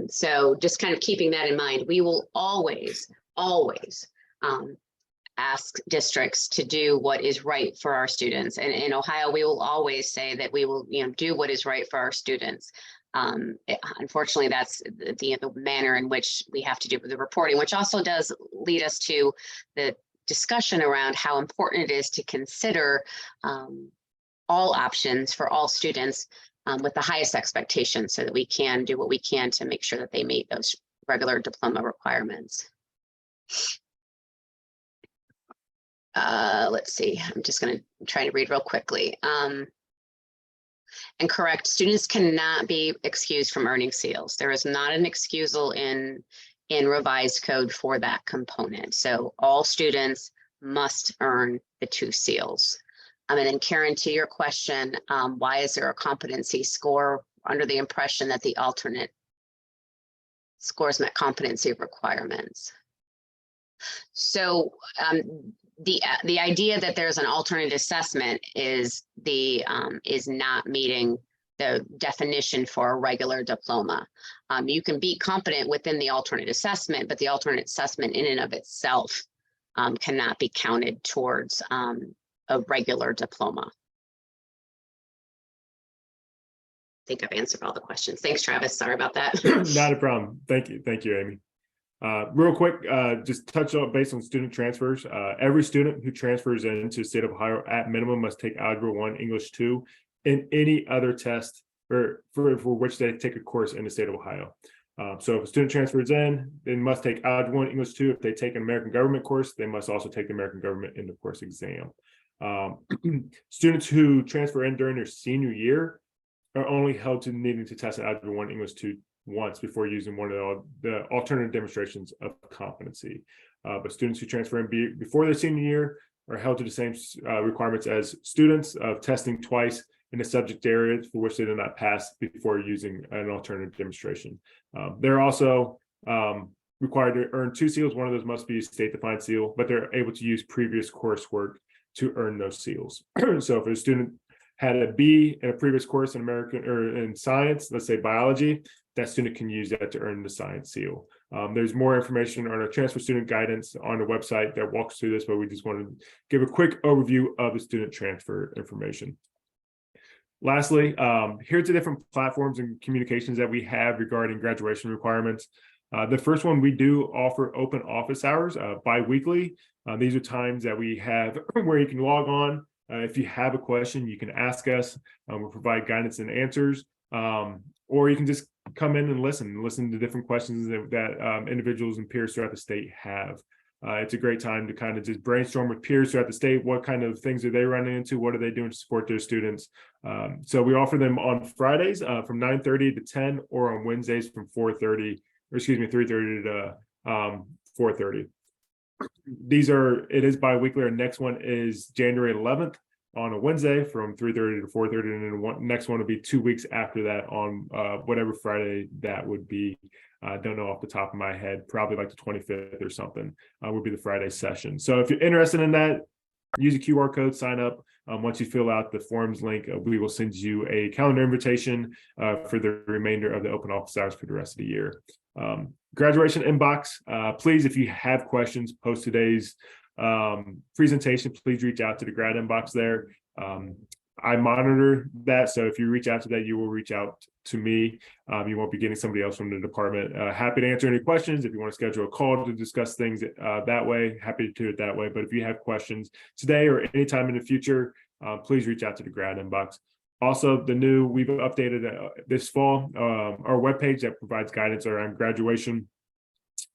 So just kind of keeping that in mind, we will always ask districts to do what is right for our students. And in Ohio, we will always say that we will do what is right for our students. Unfortunately, that's the manner in which we have to do the reporting, which also does lead us to the discussion around how important it is to consider all options for all students with the highest expectations, so that we can do what we can to make sure that they meet those regular diploma requirements. Let's see, I'm just going to try to read real quickly. And correct, students cannot be excused from earning seals. There is not an excusal in revised code for that component. So all students must earn the 2 seals. And then Karen, to your question, why is there a competency score under the impression that the alternate scores met competency requirements. So the idea that there's an alternate assessment is not meeting the definition for a regular diploma. You can be competent within the alternate assessment, but the alternate assessment in and of itself cannot be counted towards a regular diploma. I think I've answered all the questions. Thanks, Travis. Sorry about that. Not a problem. Thank you, Amy. Real quick, just touch on based on student transfers. Every student who transfers into the state of Ohio at minimum must take Algebra 1, English 2, and any other test for which they take a course in the state of Ohio. So if a student transfers in, they must take Algebra 1, English 2. If they take an American government course, they must also take the American government end of course exam. Students who transfer in during their senior year are only held to needing to test an Algebra 1, English 2 once before using one of the alternative demonstrations of competency. But students who transfer in before their senior year are held to the same requirements as students of testing twice in the subject areas for which they did not pass before using an alternative demonstration. They're also required to earn 2 seals. One of those must be a state-defined seal, but they're able to use previous coursework to earn those seals. So if a student had a B in a previous course in American or in science, let's say biology, that student can use that to earn the science seal. There's more information on our transfer student guidance on the website that walks through this, but we just want to give a quick overview of the student transfer information. Lastly, here's the different platforms and communications that we have regarding graduation requirements. The first one, we do offer open office hours bi-weekly. These are times that we have where you can log on. If you have a question, you can ask us. We'll provide guidance and answers, or you can just come in and listen to different questions that individuals and peers throughout the state have. It's a great time to kind of just brainstorm with peers throughout the state. What kind of things are they running into? What are they doing to support their students? So we offer them on Fridays from 9:30 to 10, or on Wednesdays from 3:30 to 4:30. It is bi-weekly. Our next one is January 11th on a Wednesday from 3:30 to 4:30, and then the next one will be 2 weeks after that on whatever Friday that would be. I don't know off the top of my head, probably like the 25th or something would be the Friday session. So if you're interested in that, use a QR code, sign up. Once you fill out the forms link, we will send you a calendar invitation for the remainder of the open office hours for the rest of the year. Graduation inbox, please, if you have questions post today's presentation, please reach out to the grad inbox there. I monitor that, so if you reach out to that, you will reach out to me. You won't be getting somebody else from the department. Happy to answer any questions. If you want to schedule a call to discuss things that way, happy to do it that way. But if you have questions today or anytime in the future, please reach out to the grad inbox. Also, we've updated this fall our webpage that provides guidance around graduation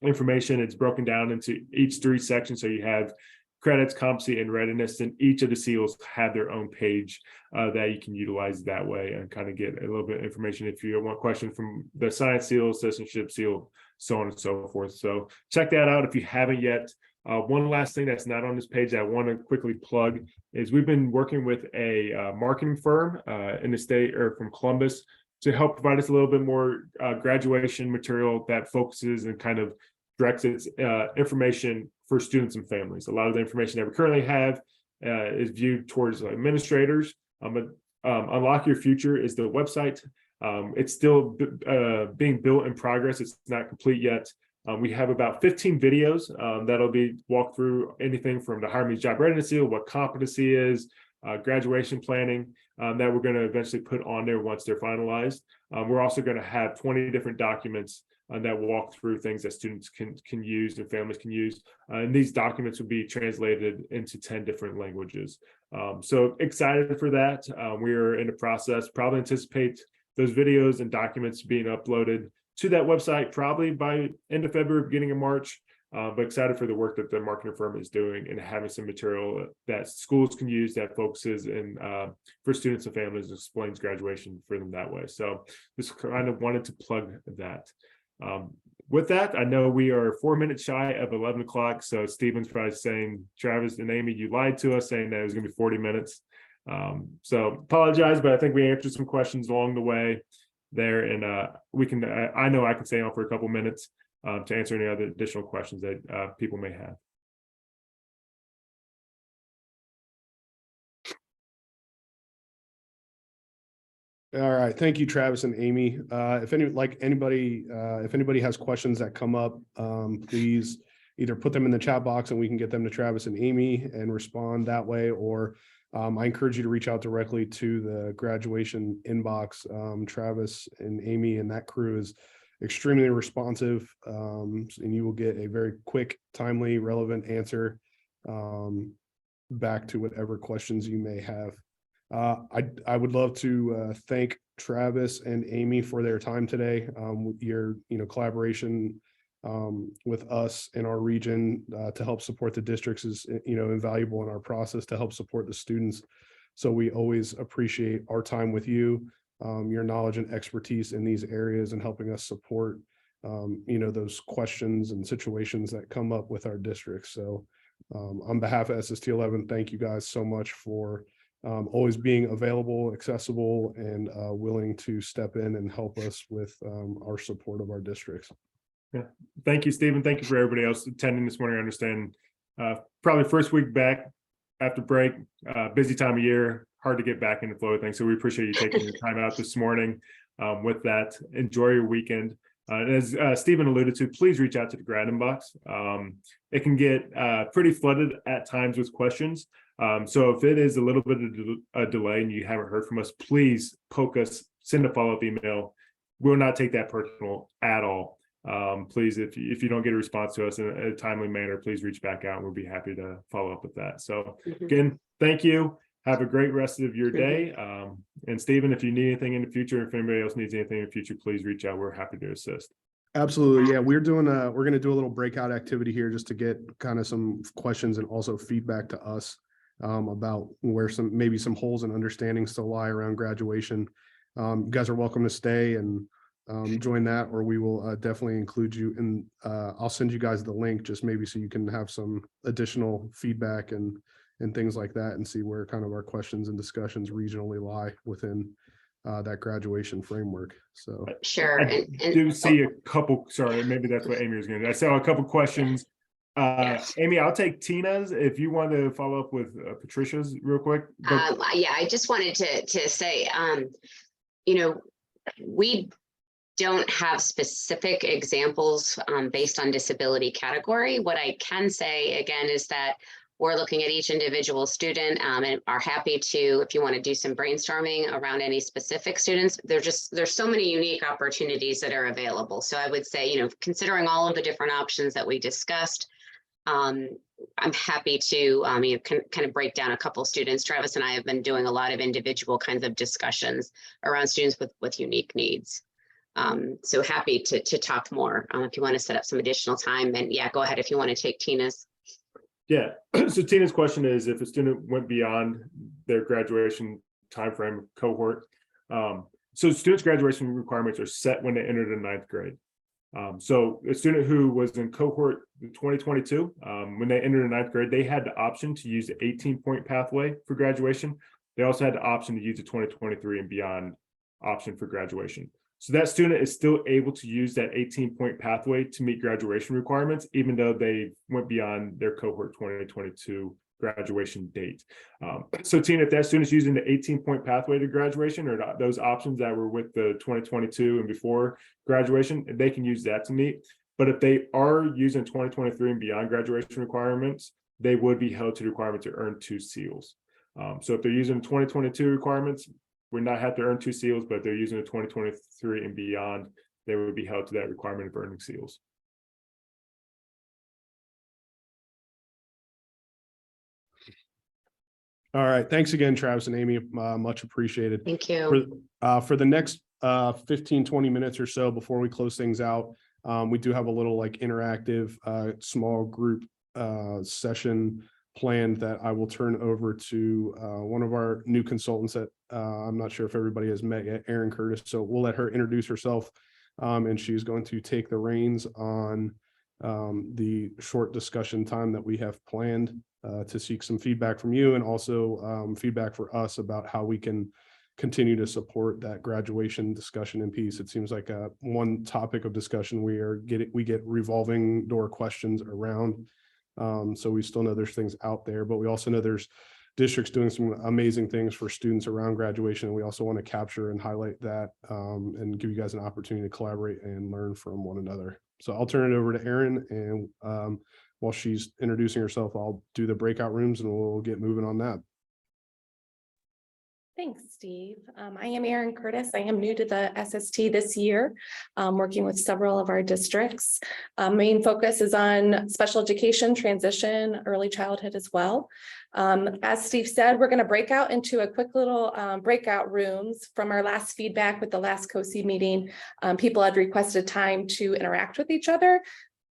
information. It's broken down into each 3 sections. So you have credits, competency, and readiness, and each of the seals have their own page that you can utilize that way and kind of get a little bit of information if you want questions from the science seal, citizenship seal, so on and so forth. So check that out if you haven't yet. One last thing that's not on this page that I want to quickly plug is we've been working with a marketing firm in the state, or from Columbus, to help provide us a little bit more graduation material that focuses and kind of directs its information for students and families. A lot of the information that we currently have is viewed towards administrators, but Unlock Your Future is the website. It's still being built in progress. It's not complete yet. We have about 15 videos that'll be walked through anything from the Hire Me Job Readiness Seal, what competency is, graduation planning, that we're going to eventually put on there once they're finalized. We're also going to have 20 different documents that walk through things that students can use and families can use. And these documents will be translated into 10 different languages. So excited for that. We're in the process, probably anticipate those videos and documents being uploaded to that website probably by end of February, beginning of March. But excited for the work that the marketing firm is doing and having some material that schools can use that focuses for students and families, and explains graduation for them that way. So just kind of wanted to plug that. With that, I know we are 4 minutes shy of 11 o'clock. So Stephen's probably saying, Travis and Amy, you lied to us, saying that it was going to be 40 minutes. So apologize, but I think we answered some questions along the way. there, and we can. I know I can stay on for a couple minutes to answer any other additional questions that people may have. All right, thank you, Travis and Amy. If anybody has questions that come up, please either put them in the chat box and we can get them to Travis and Amy and respond that way, or I encourage you to reach out directly to the graduation inbox. Travis and Amy and that crew is extremely responsive, and you will get a very quick, timely, relevant answer back to whatever questions you may have. I would love to thank Travis and Amy for their time today. Your collaboration with us in our region to help support the districts is invaluable in our process to help support the students. So we always appreciate our time with you, your knowledge and expertise in these areas and helping us support those questions and situations that come up with our districts. So on behalf of SST 11, thank you guys so much for always being available, accessible, and willing to step in and help us with our support of our districts. Yeah, thank you, Stephen. Thank you for everybody else attending this morning. I understand probably first week back after break, busy time of year, hard to get back into the flow of things. So we appreciate you taking your time out this morning. With that, enjoy your weekend. As Stephen alluded to, please reach out to the grad inbox. It can get pretty flooded at times with questions. So if it is a little bit of a delay and you haven't heard from us, please poke us, send a follow-up email. We'll not take that personal at all. Please, if you don't get a response to us in a timely manner, please reach back out and we'll be happy to follow up with that. So again, thank you. Have a great rest of your day. And Stephen, if you need anything in the future, if anybody else needs anything in the future, please reach out. We're happy to assist. Absolutely. Yeah, we're going to do a little breakout activity here just to get kind of some questions and also feedback to us about where maybe some holes in understanding still lie around graduation. You guys are welcome to stay and join that, or we will definitely include you in. I'll send you guys the link just maybe so you can have some additional feedback and things like that and see where kind of our questions and discussions regionally lie within that graduation framework. So Sure. I do see a couple, sorry, maybe that's what Amy was going to do. I saw a couple questions. Amy, I'll take Tina's if you want to follow up with Patricia's real quick. Yeah, I just wanted to say, we don't have specific examples based on disability category. What I can say again is that we're looking at each individual student and are happy to, if you want to do some brainstorming around any specific students, there's so many unique opportunities that are available. So I would say, considering all of the different options that we discussed, I'm happy to kind of break down a couple students. Travis and I have been doing a lot of individual kinds of discussions around students with unique needs. So happy to talk more if you want to set up some additional time. And yeah, go ahead if you want to take Tina's. Yeah, so Tina's question is if a student went beyond their graduation timeframe cohort. So students' graduation requirements are set when they enter the 9th grade. So a student who was in cohort 2022, when they entered the 9th grade, they had the option to use the 18-point pathway for graduation. They also had the option to use the 2023 and beyond option for graduation. So that student is still able to use that 18-point pathway to meet graduation requirements, even though they went beyond their cohort 2022 graduation date. So Tina, if that student's using the 18-point pathway to graduation or those options that were with the 2022 and before graduation, they can use that to meet. But if they are using 2023 and beyond graduation requirements, they would be held to the requirement to earn 2 seals. So if they're using 2022 requirements, would not have to earn 2 seals, but if they're using the 2023 and beyond, they would be held to that requirement of earning seals. all right, thanks again, Travis and Amy, much appreciated. Thank you. For the next 15-20 minutes or so before we close things out, we do have a little interactive small group session planned that I will turn over to one of our new consultants that I'm not sure if everybody has met yet, Erin Curtis. So we'll let her introduce herself, and she's going to take the reins on the short discussion time that we have planned to seek some feedback from you and also feedback for us about how we can continue to support that graduation discussion and piece. It seems like one topic of discussion we get revolving door questions around. So we still know there's things out there, but we also know there's districts doing some amazing things for students around graduation. And we also want to capture and highlight that and give you guys an opportunity to collaborate and learn from one another. So I'll turn it over to Erin, and while she's introducing herself, I'll do the breakout rooms and we'll get moving on that. Thanks, Steve. I am Erin Curtis. I am new to the SST this year, working with several of our districts. Main focus is on special education, transition, early childhood as well. As Steve said, we're going to break out into a quick little breakout rooms from our last feedback with the last COSI meeting. People had requested time to interact with each other.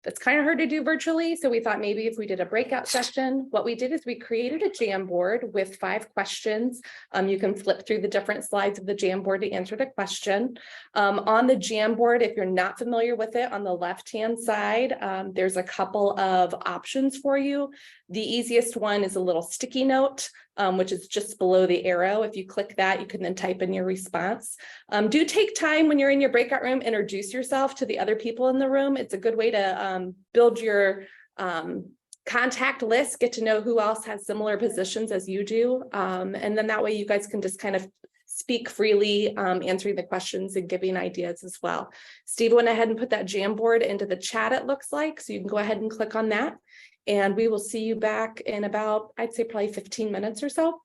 That's kind of hard to do virtually. So we thought maybe if we did a breakout session, what we did is we created a Jamboard with 5 questions. You can flip through the different slides of the Jamboard to answer the question. On the Jamboard, if you're not familiar with it, on the left-hand side, there's a couple of options for you. The easiest one is a little sticky note, which is just below the arrow. If you click that, you can then type in your response. Do take time when you're in your breakout room, introduce yourself to the other people in the room. It's a good way to build your contact list, get to know who else has similar positions as you do. And then that way you guys can just kind of speak freely, answering the questions and giving ideas as well. Steve went ahead and put that Jamboard into the chat, it looks like, so you can go ahead and click on that. And we will see you back in about, I'd say probably 15 minutes or so.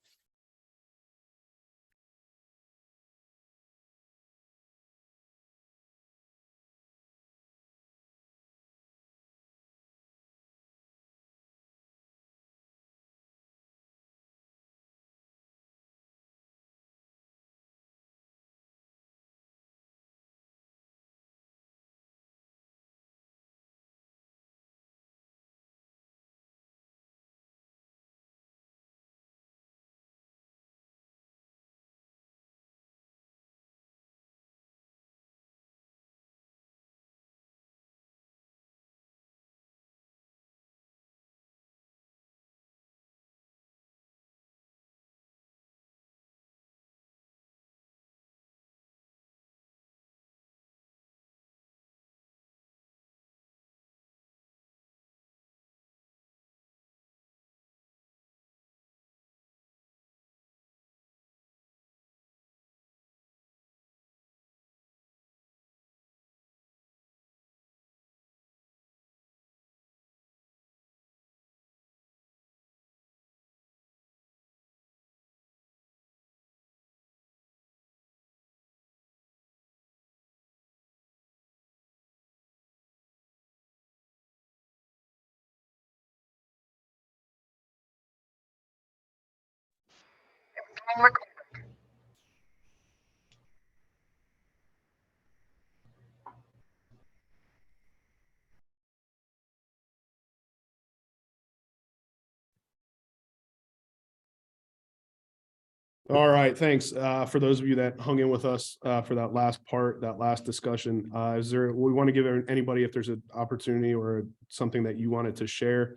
All right, thanks. For those of you that hung in with us for that last part, that last discussion, we want to give anybody, if there's an opportunity or something that you wanted to share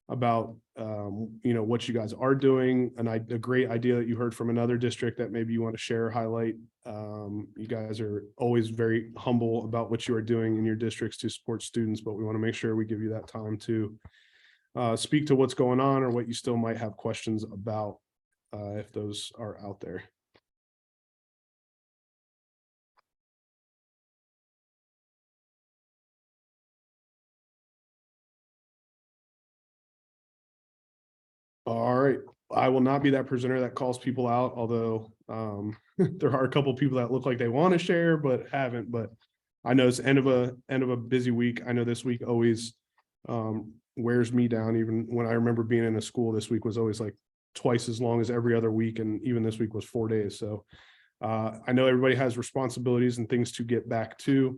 about, what you guys are doing, and a great idea that you heard from another district that maybe you want to share, highlight. You guys are always very humble about what you are doing in your districts to support students, but we want to make sure we give you that time to speak to what's going on or what you still might have questions about. If those are out there. All right, I will not be that presenter that calls people out, although there are a couple people that look like they want to share but haven't. But I know it's end of a busy week. I know this week always wears me down. Even when I remember being in a school, this week was always like twice as long as every other week, and even this week was 4 days. So I know everybody has responsibilities and things to get back to.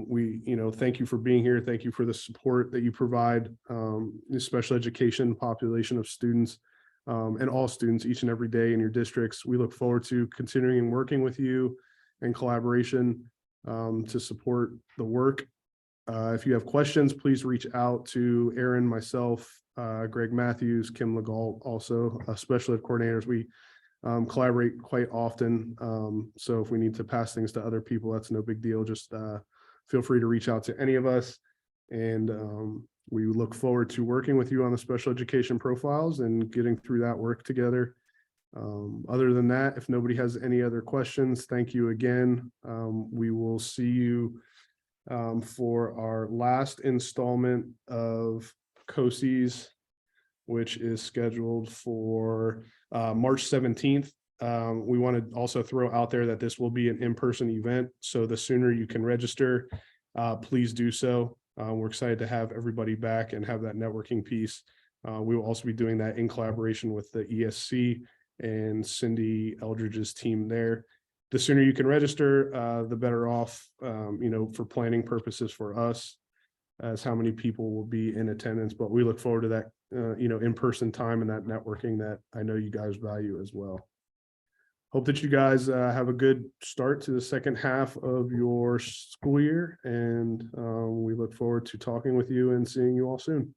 We thank you for being here. Thank you for the support that you provide, the special education population of students, and all students each and every day in your districts. We look forward to continuing working with you in collaboration to support the work. If you have questions, please reach out to Erin, myself, Greg Matthews, Kim Legault, also special ed coordinators. We collaborate quite often. So if we need to pass things to other people, that's no big deal. Just feel free to reach out to any of us. And we look forward to working with you on the special education profiles and getting through that work together. Other than that, if nobody has any other questions, thank you again. We will see you for our last installment of COSIs, which is scheduled for March 17th. We want to also throw out there that this will be an in-person event. So the sooner you can register, please do so. We're excited to have everybody back and have that networking piece. We will also be doing that in collaboration with the ESC and Cindy Eldridge's team there. The sooner you can register, the better off, for planning purposes for us, as how many people will be in attendance. But we look forward to that, in-person time and that networking that I know you guys value as well. Hope that you guys have a good start to the second half of your school year, and we look forward to talking with you and seeing you all soon.